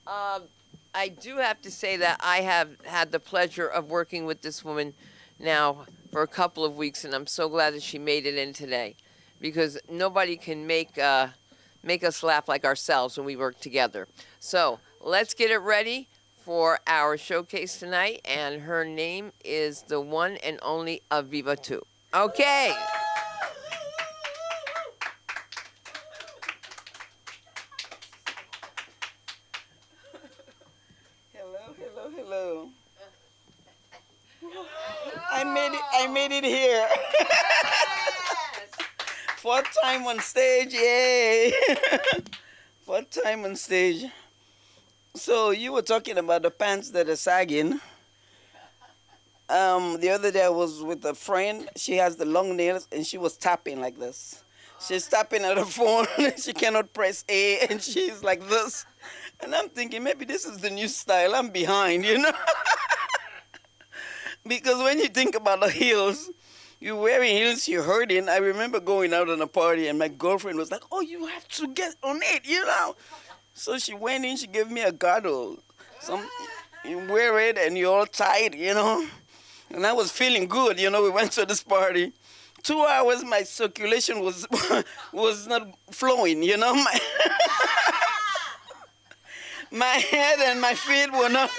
I do have to say that I have had the pleasure of working with this woman now for a couple of weeks, and I'm so glad that she made it in today. Because nobody can make make us laugh like ourselves when we work together. So let's get it ready for our showcase tonight. And her name is the one and only Aviva 2. Okay. Hello. I made it here. Fourth time on stage, yay! Fourth time on stage. So you were talking about the pants that are sagging. The other day I was with a friend. She has the long nails and she was tapping like this. She's tapping at her phone. She cannot press A and she's like this. And I'm thinking maybe this is the new style. I'm behind, you know? Because when you think about the heels, you're wearing heels, you're hurting. I remember going out on a party and my girlfriend was like, oh, you have to get on it, you know? So she went in, she gave me a girdle. You wear it and you're all tight, you know? And I was feeling good, you know, we went to this party. 2 hours, my circulation was was not flowing, you know? My head and my feet were not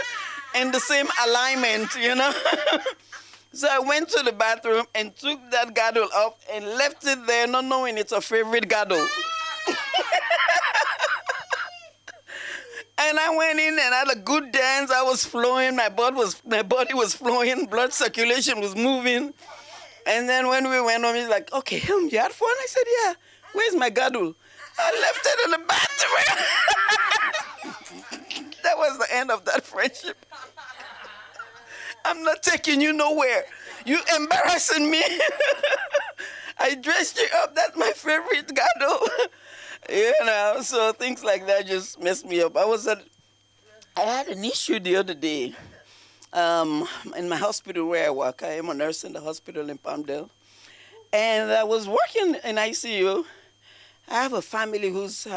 in the same alignment, you know? So I went to the bathroom and took that girdle off and left it there, not knowing it's a favorite girdle. And I went in and had a good dance. I was flowing, my body was flowing, blood circulation was moving. And then when we went home, he's like, okay, you had fun? I said, yeah. Where's my girdle? I left it in the bathroom. That was the end of that friendship. I'm not taking you nowhere. You embarrassing me. I dressed you up. That's my favorite girdle. You know, so things like that just messed me up. I had an issue the other day in my hospital where I work. I am a nurse in the hospital in Palmdale. And I was working in ICU. I have a family whose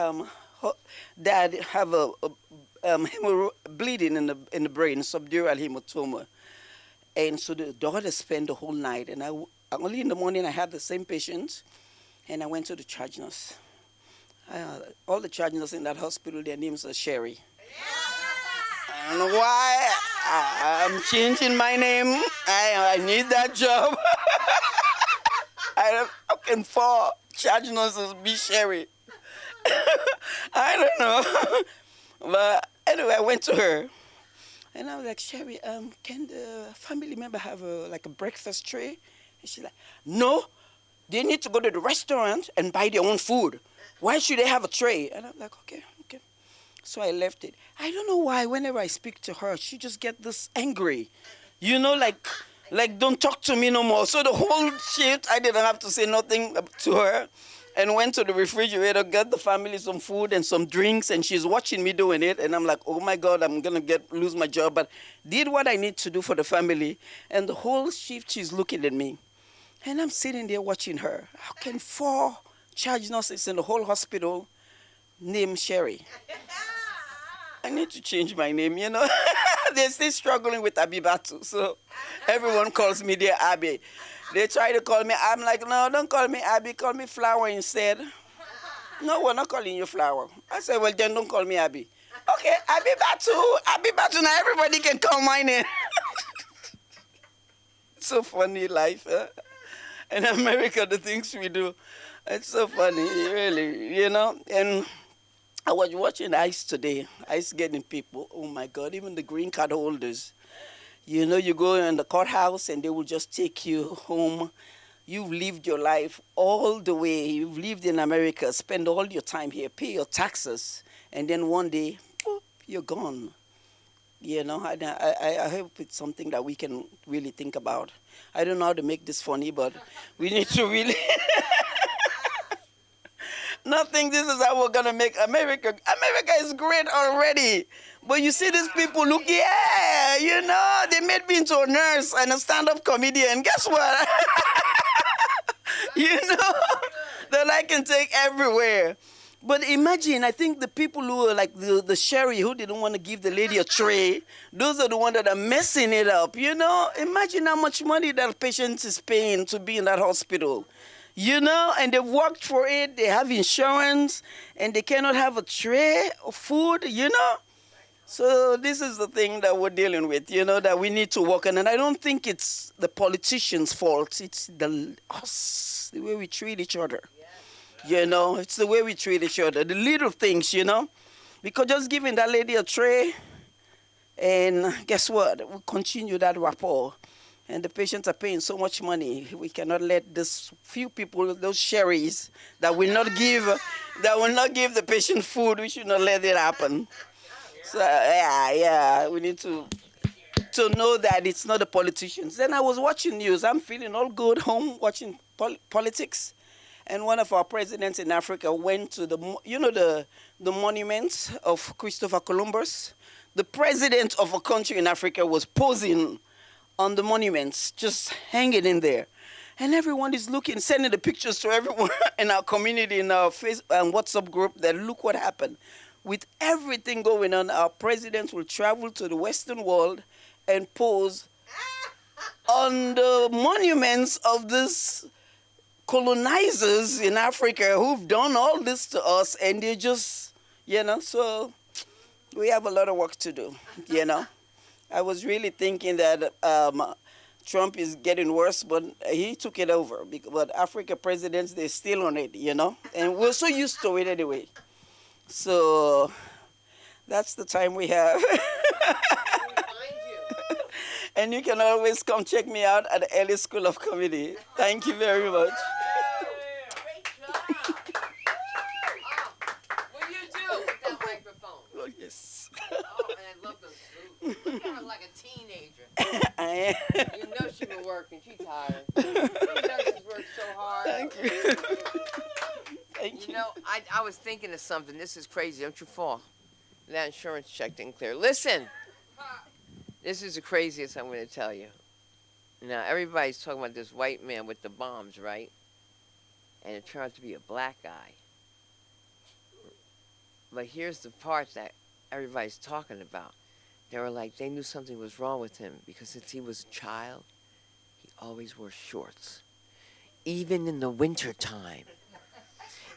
dad have a bleeding in the brain, subdural hematoma. And so the daughter spent the whole night. And only in the morning I had the same patient. And I went to the charge nurse. All the charge nurses in that hospital, their names are Sherry. I don't know why I'm changing my name. I need that job. How can 4 charge nurses be Sherry? I don't know. But anyway, I went to her. And I was like, Sherry, can the family member have a breakfast tray? And she's like, no, they need to go to the restaurant and buy their own food. Why should they have a tray? And I'm like, okay. So I left it. I don't know why whenever I speak to her, she just gets this angry. You know, like don't talk to me no more. So the whole shift, I didn't have to say nothing to her. And went to the refrigerator, got the family some food and some drinks, and she's watching me doing it. And I'm like, oh my God, I'm going to lose my job. But did what I need to do for the family. And the whole shift, she's looking at me. And I'm sitting there watching her. How can 4 charge nurses in the whole hospital name Sherry? I need to change my name, you know. They're still struggling with Abibatu, so everyone calls me their Abby. They try to call me, I'm like, no, don't call me Abby, call me Flower instead. No, we're not calling you Flower. I said, well, then don't call me Abby. Okay, Abibatu, now everybody can call my name. So funny life, huh? In America, the things we do, it's so funny, really, you know. And I was watching ICE today, ICE getting people, oh my God, even the green card holders. You know, you go in the courthouse and they will just take you home. You've lived your life all the way. You've lived in America, spend all your time here, pay your taxes, and then one day, boop, you're gone. You know, I hope it's something that we can really think about. I don't know how to make this funny, but we need to really not think this is how we're going to make America. America is great already. But you see these people look, yeah, you know, they made me into a nurse and a stand-up comedian. Guess what? You know, that I can take everywhere. But imagine, I think the people who are like the Sherry who didn't want to give the lady a tray, those are the ones that are messing it up, you know? Imagine how much money that patient is paying to be in that hospital. you know, and they've worked for it. They have insurance, and they cannot have a tray of food, you know. So this is the thing that we're dealing with, you know, that we need to work on. And I don't think it's the politicians' fault. It's us, the way we treat each other. You know, it's the way we treat each other. The little things, you know. Because just giving that lady a tray, and guess what? We continue that rapport. And the patients are paying so much money. We cannot let this few people, those sherries, that will not give the patient food. We should not let it happen. So yeah, we need to know that it's not the politicians. Then I was watching news. I'm feeling all good home watching politics, and one of our presidents in Africa went to the monuments of Christopher Columbus. The president of a country in Africa was posing on the monuments, just hanging in there. And everyone is looking, sending the pictures to everyone in our community, in our Facebook and WhatsApp group, that look what happened. With everything going on, our president will travel to the Western world and pose on the monuments of these colonizers in Africa who've done all this to us, and they just, you know, so we have a lot of work to do, you know. I was really thinking that Trump is getting worse, but he took it over. But Africa presidents, they're still on it, you know, and we're so used to it anyway. So that's the time we have. And you can always come check me out at the Ellis School of Comedy. Thank you very much. Great job. What do you do with that microphone? Oh, yes. Oh, and I love those boots. You look like a teenager. I am. You know she's been working. She's tired. You know she's worked so hard. Thank you. Thank you. You know, I was thinking of something. This is crazy. Don't you fall. That insurance check didn't clear. Listen. This is the craziest I'm going to tell you. Now, everybody's talking about this white man with the bombs, right? And it turned out to be a black guy. But here's the part that everybody's talking about. They were like, they knew something was wrong with him because since he was a child, he always wore shorts. Even in the wintertime.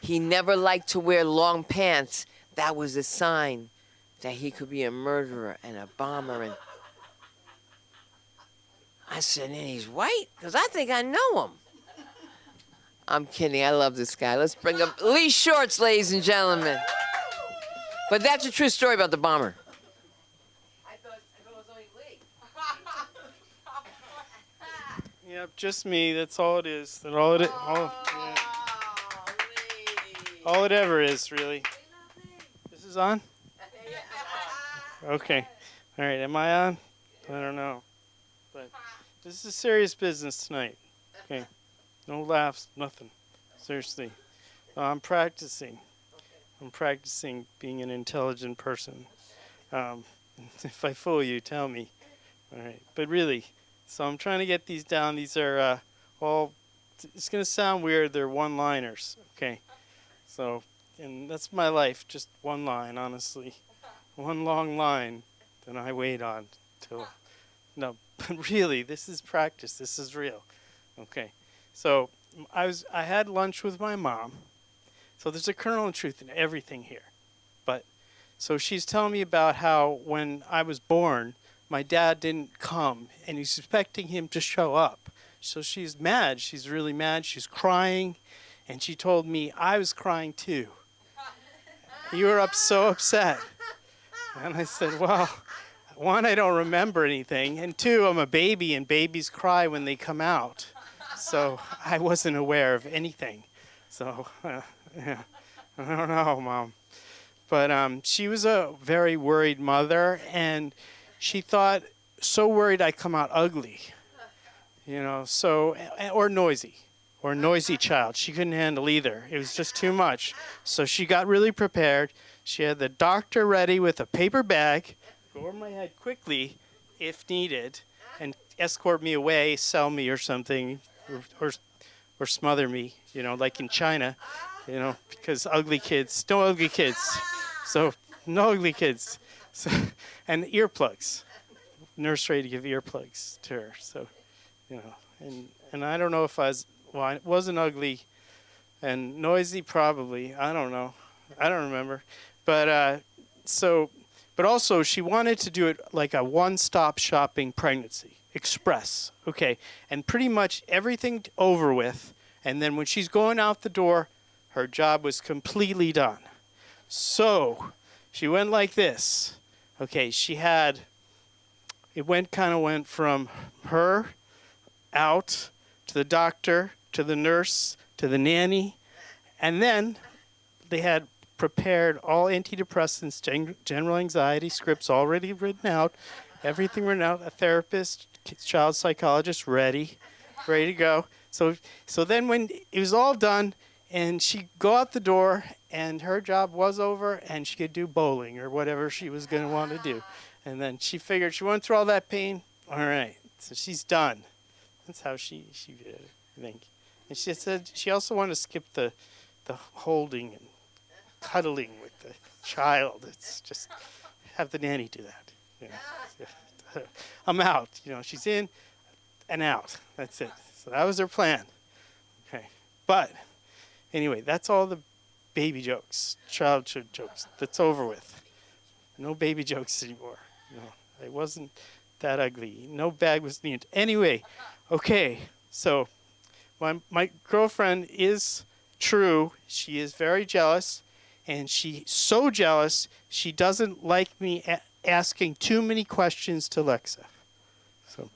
He never liked to wear long pants. That was a sign that he could be a murderer and a bomber. And I said, and he's white? Because I think I know him. I'm kidding. I love this guy. Let's bring up Lee Shorts, ladies and gentlemen. But that's a true story about the bomber. I thought it was only Lee. Yep, just me. That's all it is. That all it all it ever is, really. This is on? Okay. All right. Am I on? I don't know. But this is serious business tonight. Okay. No laughs, nothing. Seriously. I'm practicing. I'm practicing being an intelligent person. If I fool you, tell me. All right. But really, so I'm trying to get these down. These are all, it's going to sound weird. They're one-liners. Okay. So, and that's my life. Just one line, honestly. One long line that I wait on till, no, but really, this is practice. This is real. Okay. So I had lunch with my mom. So there's a kernel of truth in everything here. But so she's telling me about how when I was born, my dad didn't come and he's expecting him to show up. So she's mad. She's really mad. She's crying. And she told me I was crying too. You were so upset. And I said, well, one, I don't remember anything. And two, I'm a baby and babies cry when they come out. So I wasn't aware of anything. So, yeah, I don't know, Mom. But she was a very worried mother, and she thought, so worried I'd come out ugly, you know, so, or noisy child. She couldn't handle either. It was just too much. So she got really prepared. She had the doctor ready with a paper bag, go over my head quickly if needed, and escort me away, sell me or something, or smother me, you know, like in China, you know, because ugly kids, no ugly kids. So no ugly kids. So, and earplugs. Nurse ready to give earplugs to her. So, you know, and I don't know if I wasn't ugly and noisy probably. I don't know. I don't remember. But but also she wanted to do it like a one-stop shopping pregnancy, express. Okay, and pretty much everything over with, and then when she's going out the door, her job was completely done. So she went like this. Okay, it went from her out to the doctor, to the nurse, to the nanny, and then they had prepared all antidepressants, general anxiety scripts already written out, everything written out, a therapist, child psychologist ready to go. So then when it was all done and she'd go out the door and her job was over and she could do bowling or whatever she was going to want to do. And then she figured she went through all that pain. All right, so she's done. That's how she did it, I think. And she said she also wanted to skip the holding and cuddling with the child. It's just have the nanny do that. You know. I'm out. You know, she's in and out. That's it. So that was her plan. Okay, but anyway, that's all the baby jokes, childhood jokes. That's over with. No baby jokes anymore. No, it wasn't that ugly. No bag was needed. Anyway, okay, so my girlfriend is true. She is very jealous, and she's so jealous she doesn't like me asking too many questions to Lexa. So,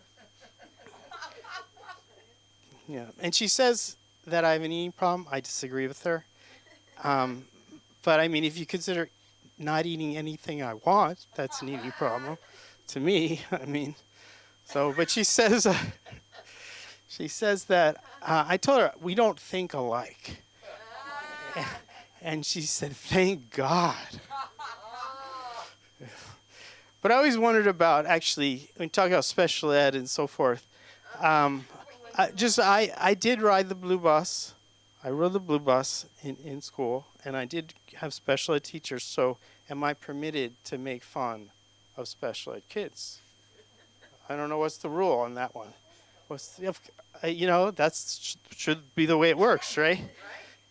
yeah, and she says that I have an eating problem. I disagree with her. But I mean, if you consider not eating anything I want, that's an eating problem to me. I mean, so, but she says that I told her we don't think alike. And she said, thank God. But I always wondered about, actually, when talking about special ed and so forth, I did ride the blue bus. I rode the blue bus in school, and I did have special ed teachers, so am I permitted to make fun of special ed kids? I don't know what's the rule on that one. That should be the way it works, right?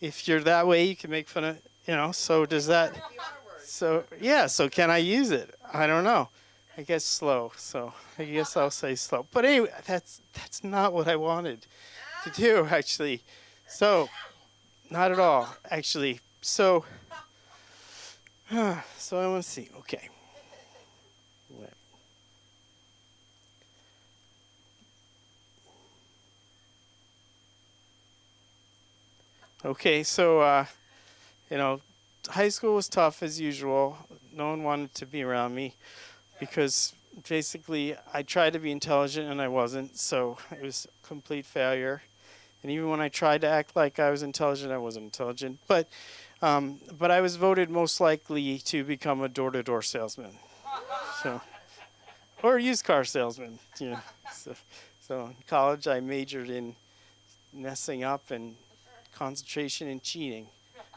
If you're that way, you can make fun of, so does that, so can I use it? I don't know. I guess slow, so I guess I'll say slow. But anyway, that's not what I wanted to do, actually. So, not at all, actually. So I want to see. Okay. Okay, so, high school was tough as usual. No one wanted to be around me because basically I tried to be intelligent and I wasn't, so it was a complete failure. And even when I tried to act like I was intelligent, I wasn't intelligent. But I was voted most likely to become a door-to-door salesman, or a used car salesman. So in college, I majored in messing up and concentration and cheating.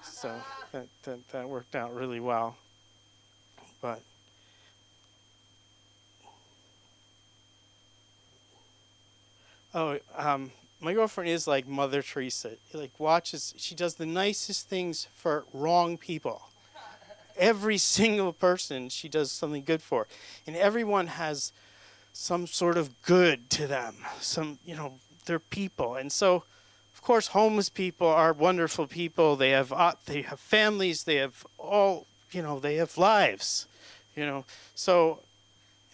So that worked out really well. But my girlfriend is like Mother Teresa. She does the nicest things for wrong people. Every single person she does something good for. And everyone has some sort of good to them. They're people. And so, of course, homeless people are wonderful people. They have families. They have they have lives. So,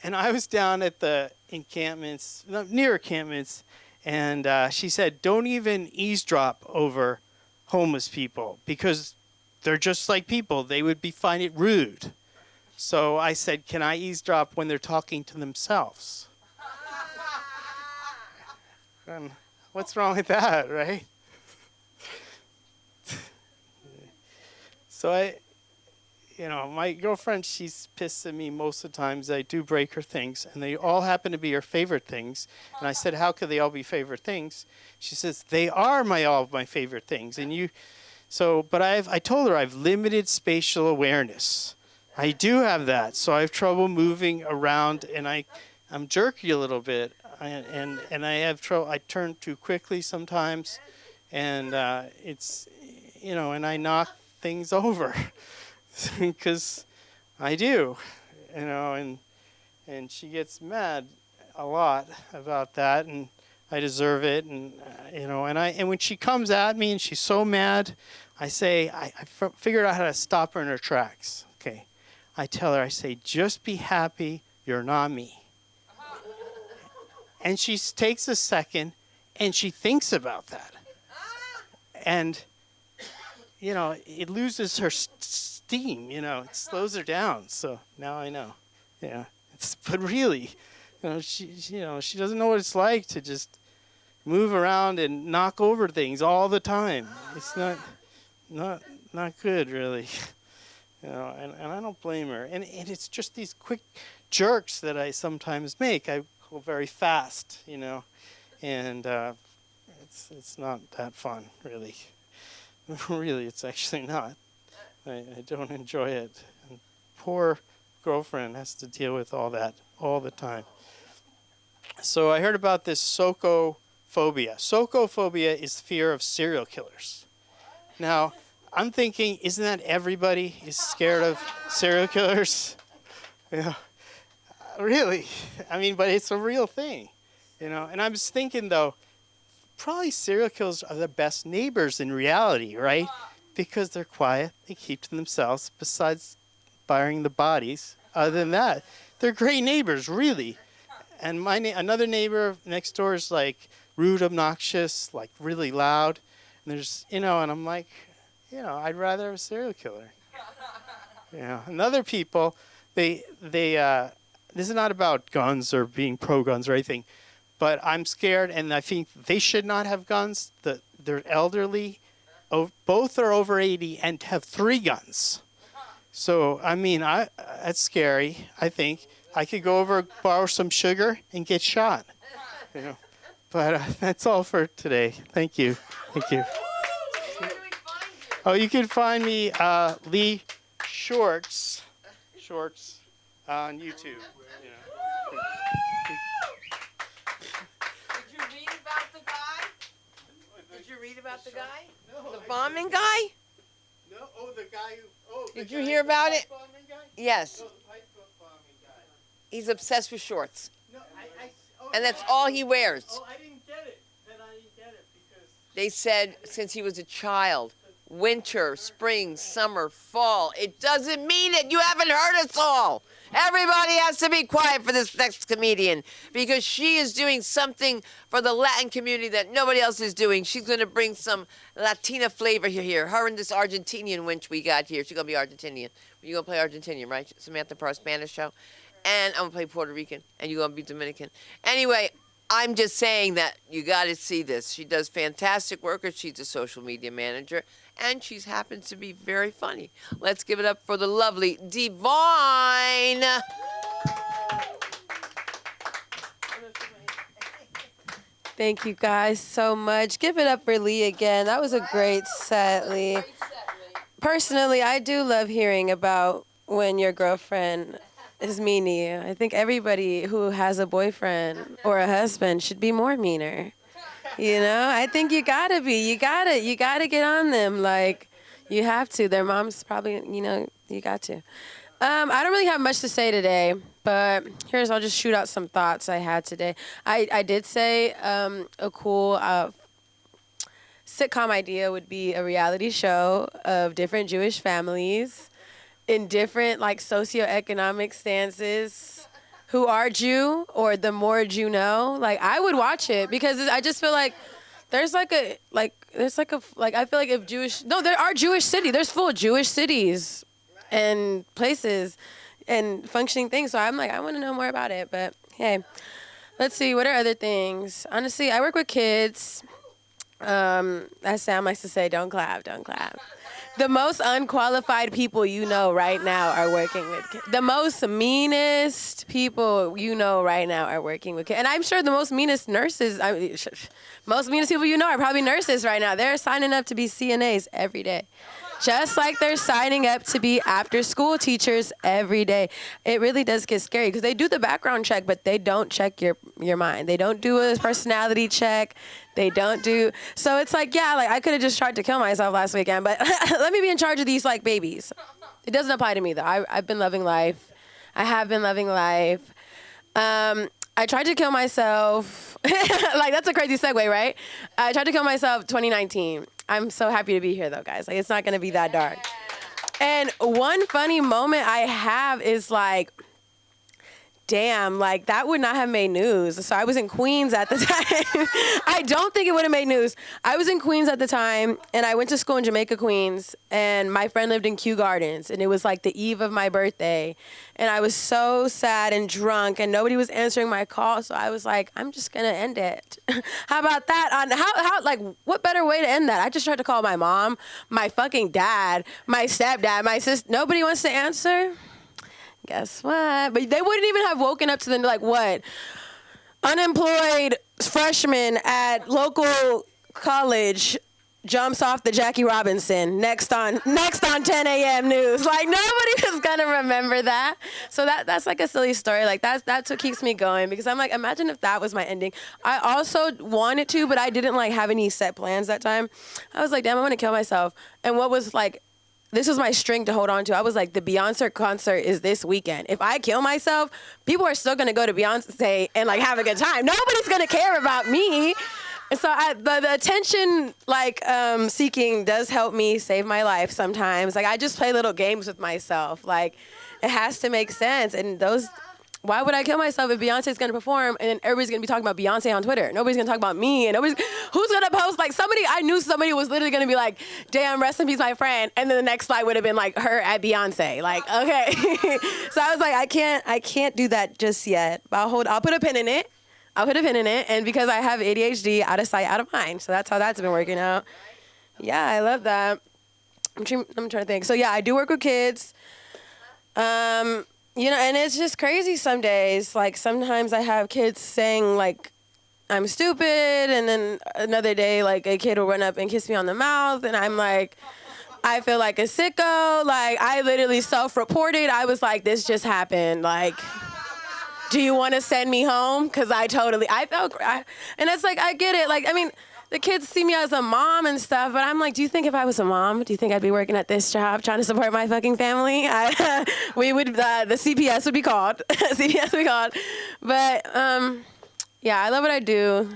and I was down at the encampments, near encampments, and she said, don't even eavesdrop over homeless people because they're just like people. They would find it rude. So I said, can I eavesdrop when they're talking to themselves? And what's wrong with that, right? So my girlfriend, she's pissed at me most of the times. I do break her things, and they all happen to be her favorite things. And I said, how could they all be favorite things? She says, they are all of my favorite things. But I told her I have limited spatial awareness. I do have that, so I have trouble moving around, and I'm jerky a little bit, and I have trouble. I turn too quickly sometimes, and and I knock things over because I do, and she gets mad a lot about that, and I deserve it, and and when she comes at me and she's so mad, I say I figured out how to stop her in her tracks. Okay, I tell her, I say, just be happy you're not me. And she takes a second and she thinks about that. And, it loses her steam, it slows her down. So now I know. Yeah. But really, she doesn't know what it's like to just move around and knock over things all the time. It's not good, really. And I don't blame her. And it's just these quick jerks that I sometimes make. I go very fast, and it's not that fun, really. Really, it's actually not. I don't enjoy it. And poor girlfriend has to deal with all that all the time. So I heard about this socophobia. Socophobia is fear of serial killers. Now, I'm thinking, isn't that everybody is scared of serial killers? Really. I mean, but it's a real thing, And I was thinking, though, probably serial killers are the best neighbors in reality, right? Because they're quiet, they keep to themselves, besides burying the bodies. Other than that, they're great neighbors, really. And another neighbor next door is, like, rude, obnoxious, like, really loud. And there's, and I'm like, I'd rather have a serial killer. And other people, this is not about guns or being pro-guns or anything, but I'm scared, and I think they should not have guns. They're elderly. Both are over 80 and have 3 guns. So, I mean, that's scary, I think. I could go over, borrow some sugar, and get shot. But that's all for today. Thank you. Thank you. Oh, you can find me, Lee Shorts on YouTube. Did you read about the guy? Did you read about the guy? No, the bombing guy? No, the guy who... Oh, did you hear about it? Bombing guy? Yes. No, the pipe bombing guy. He's obsessed with shorts. No, And that's all he wears. Oh, I didn't get it. Then I didn't get it because... They said since he was a child, winter, spring, summer, fall, it doesn't mean it. You haven't heard us all. Everybody has to be quiet for this next comedian because she is doing something for the Latin community that nobody else is doing. She's going to bring some Latina flavor here. Her and this Argentinian wench we got here. She's going to be Argentinian. You're going to play Argentinian, right, Samantha, for our Spanish show? And I'm going to play Puerto Rican, and you're going to be Dominican. Anyway, I'm just saying that you got to see this. She does fantastic work. She's a social media manager, and she happens to be very funny. Let's give it up for the lovely Divine. Thank you guys so much. Give it up for Lee again. That was a great set, Lee. Personally, I do love hearing about when your girlfriend is meanie. I think everybody who has a boyfriend or a husband should be more meaner. I think you gotta be. You gotta get on them. Like, you have to. Their mom's probably, you got to. I don't really have much to say today, but I'll just shoot out some thoughts I had today. I did say a cool sitcom idea would be a reality show of different Jewish families in different, like, socioeconomic stances who are Jew or the more Jew know. Like, I would watch it because I just feel like I feel like if there are Jewish cities. There's full of Jewish cities and places and functioning things. So I'm like, I want to know more about it. But hey, let's see. What are other things? Honestly, I work with kids. As Sam likes to say, don't clap, don't clap. The most unqualified people right now are working with kids. The most meanest people right now are working with kids. And I'm sure the most meanest nurses, most meanest people are probably nurses right now. They're signing up to be CNAs every day. Just like they're signing up to be after school teachers every day. It really does get scary because they do the background check, but they don't check your mind. They don't do a personality check. They don't do. So it's like, yeah, like I could have just tried to kill myself last weekend, but let me be in charge of these like babies. It doesn't apply to me though. I've been loving life. I have been loving life. I tried to kill myself. Like, that's a crazy segue, right? I tried to kill myself 2019. I'm so happy to be here, though, guys. Like, it's not going to be that dark. And one funny moment I have is, like, damn, like, that would not have made news. So I was in Queens at the time. I don't think it would have made news. I was in Queens at the time, and I went to school in Jamaica, Queens, and my friend lived in Kew Gardens, and it was, like, the eve of my birthday. And I was so sad and drunk, and nobody was answering my call, so I was like, I'm just going to end it. How about that? How, like, what better way to end that? I just tried to call my mom, my fucking dad, my stepdad, my sister. Nobody wants to answer? Guess what? But they wouldn't even have woken up to the, like, what? Unemployed freshman at local college jumps off the Jackie Robinson next on 10 a.m. news. Like, nobody was gonna remember that. So that's like a silly story. Like, that's what keeps me going, because I'm like, imagine if that was my ending. I also wanted to, but I didn't like have any set plans that time. I was like, damn, I want to kill myself. And what was like, this was my string to hold on to. I was like, the Beyonce concert is this weekend. If I kill myself, people are still going to go to Beyonce and, like, have a good time. Nobody's going to care about me. And so the attention, like, seeking does help me save my life sometimes. Like, I just play little games with myself. Like, it has to make sense. And those... Why would I kill myself if Beyonce's gonna perform and then everybody's gonna be talking about Beyonce on Twitter? Nobody's gonna talk about me, and who's gonna post, like, I knew somebody was literally gonna be like, damn, rest in peace, my friend, and then the next slide would have been like her at Beyonce. Like, okay. So I was like, I can't do that just yet. But I'll put a pin in it. And because I have ADHD, out of sight, out of mind. So that's how that's been working out. Yeah, I love that. I'm trying to think. So yeah, I do work with kids. You know, and it's just crazy some days. Like, sometimes I have kids saying, like, I'm stupid, and then another day, like, a kid will run up and kiss me on the mouth, and I'm like, I feel like a sicko. Like, I literally self-reported. I was like, this just happened. Like, do you want to send me home? Because and it's like, I get it. Like, I mean, the kids see me as a mom and stuff, but I'm like, do you think if I was a mom, do you think I'd be working at this job trying to support my fucking family? The CPS would be called. CPS would be called. But, yeah, I love what I do.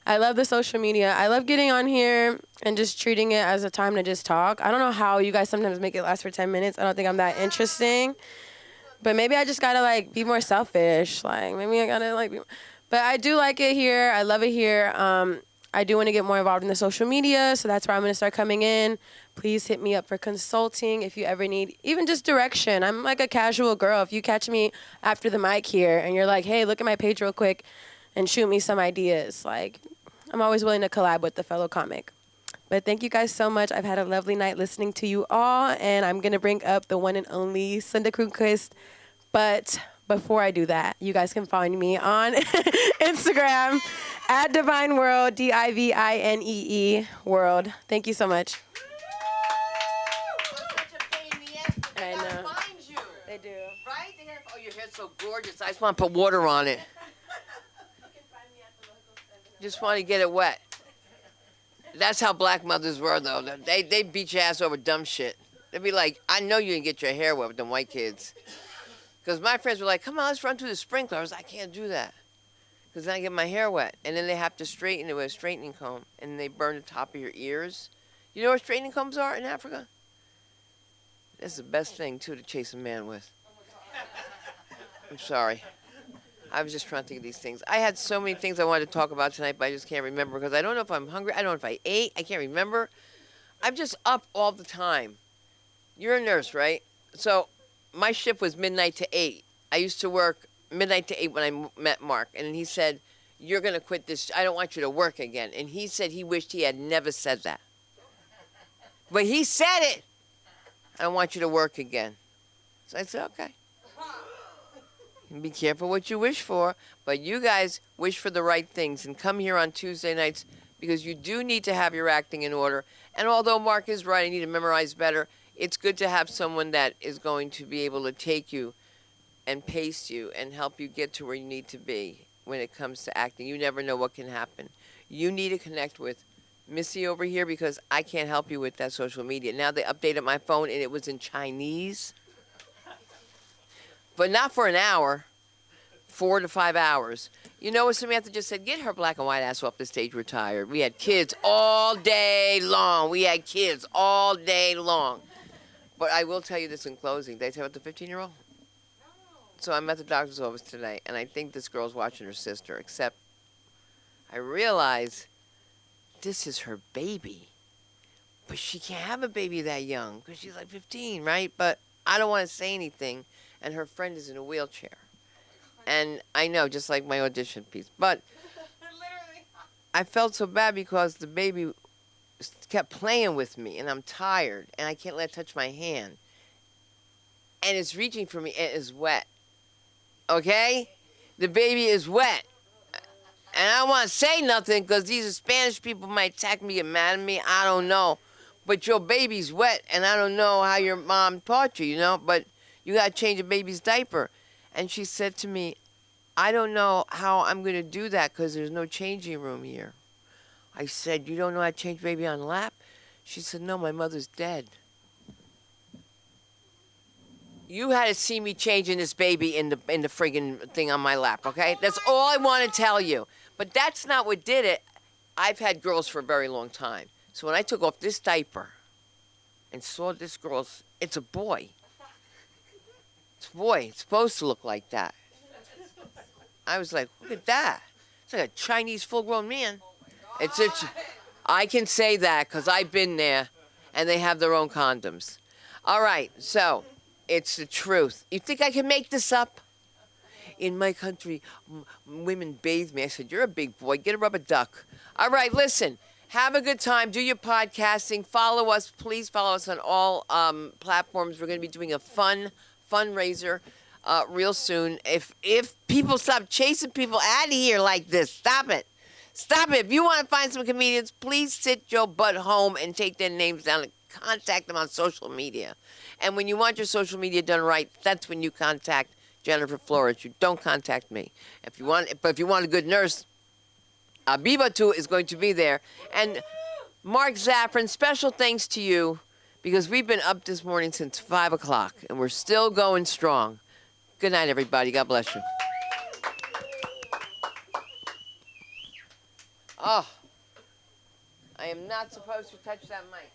I love the social media. I love getting on here and just treating it as a time to just talk. I don't know how you guys sometimes make it last for 10 minutes. I don't think I'm that interesting. But maybe I just gotta, like, be more selfish. Like, maybe I gotta, like, but I do like it here. I love it here. I do want to get more involved in the social media, so that's where I'm going to start coming in. Please hit me up for consulting if you ever need even just direction. I'm like a casual girl. If you catch me after the mic here and you're like, hey, look at my page real quick and shoot me some ideas, like, I'm always willing to collab with the fellow comic. But thank you guys so much. I've had a lovely night listening to you all, and I'm going to bring up the one and only Sunda Kronquist. But before I do that, you guys can find me on Instagram at Divine World, DIVINEE World. Thank you so much. I know. They do. Right? Oh, your hair's so gorgeous. I just want to put water on it. Just want to get it wet. That's how black mothers were, though. They beat your ass over dumb shit. They'd be like, I know you didn't get your hair wet with them white kids. Because my friends were like, come on, let's run through the sprinkler. I was like, I can't do that. Because then I get my hair wet. And then they have to straighten it with a straightening comb. And they burn the top of your ears. You know where straightening combs are in Africa? That's the best thing, too, to chase a man with. I'm sorry. I was just trying to think of these things. I had so many things I wanted to talk about tonight, but I just can't remember. Because I don't know if I'm hungry. I don't know if I ate. I can't remember. I'm just up all the time. You're a nurse, right? So my shift was midnight to 8. I used to work midnight to 8 when I met Mark. And he said, you're going to quit this. I don't want you to work again. And he said he wished he had never said that. But he said it. I don't want you to work again. So I said, okay. Be careful what you wish for. But you guys wish for the right things. And come here on Tuesday nights because you do need to have your acting in order. And although Mark is right, I need to memorize better. It's good to have someone that is going to be able to take you and pace you and help you get to where you need to be when it comes to acting. You never know what can happen. You need to connect with Missy over here because I can't help you with that social media. Now they updated my phone and it was in Chinese. But not for an hour, 4 to 5 hours. You know what Samantha just said? Get her black and white ass off the stage, we're tired. We had kids all day long. We had kids all day long. But I will tell you this in closing. Did I tell you about the 15-year-old? So I'm at the doctor's office today, and I think this girl's watching her sister, except I realize this is her baby. But she can't have a baby that young because she's like 15, right? But I don't want to say anything, and her friend is in a wheelchair. And I know, just like my audition piece. But I felt so bad because the baby kept playing with me, and I'm tired, and I can't let it touch my hand. And it's reaching for me, and it is wet. Okay? The baby is wet. And I don't want to say nothing because these Spanish people might attack me, get mad at me. I don't know. But your baby's wet, and I don't know how your mom taught you, you know? But you got to change a baby's diaper. And she said to me, I don't know how I'm going to do that because there's no changing room here. I said, you don't know how to change baby on lap? She said, no, my mother's dead. You had to see me changing this baby in the friggin' thing on my lap, okay? That's all I want to tell you. But that's not what did it. I've had girls for a very long time. So when I took off this diaper and saw this girl's, it's a boy. It's a boy. It's supposed to look like that. I was like, look at that. It's like a Chinese full-grown man. I can say that because I've been there, and they have their own condoms. All right, so it's the truth. You think I can make this up? In my country, women bathe me. I said, you're a big boy. Get a rubber duck. All right, listen. Have a good time. Do your podcasting. Follow us. Please follow us on all platforms. We're going to be doing a fundraiser real soon. If people stop chasing people out of here like this, stop it. Stop it. If you want to find some comedians, please sit your butt home and take their names down and contact them on social media. And when you want your social media done right, that's when you contact Jennifer Flores. You don't contact me. But if you want a good nurse, Abibatu is going to be there. And Mark Zaffron, special thanks to you because we've been up this morning since 5 o'clock and we're still going strong. Good night, everybody. God bless you. Oh, I am not supposed to touch that mic.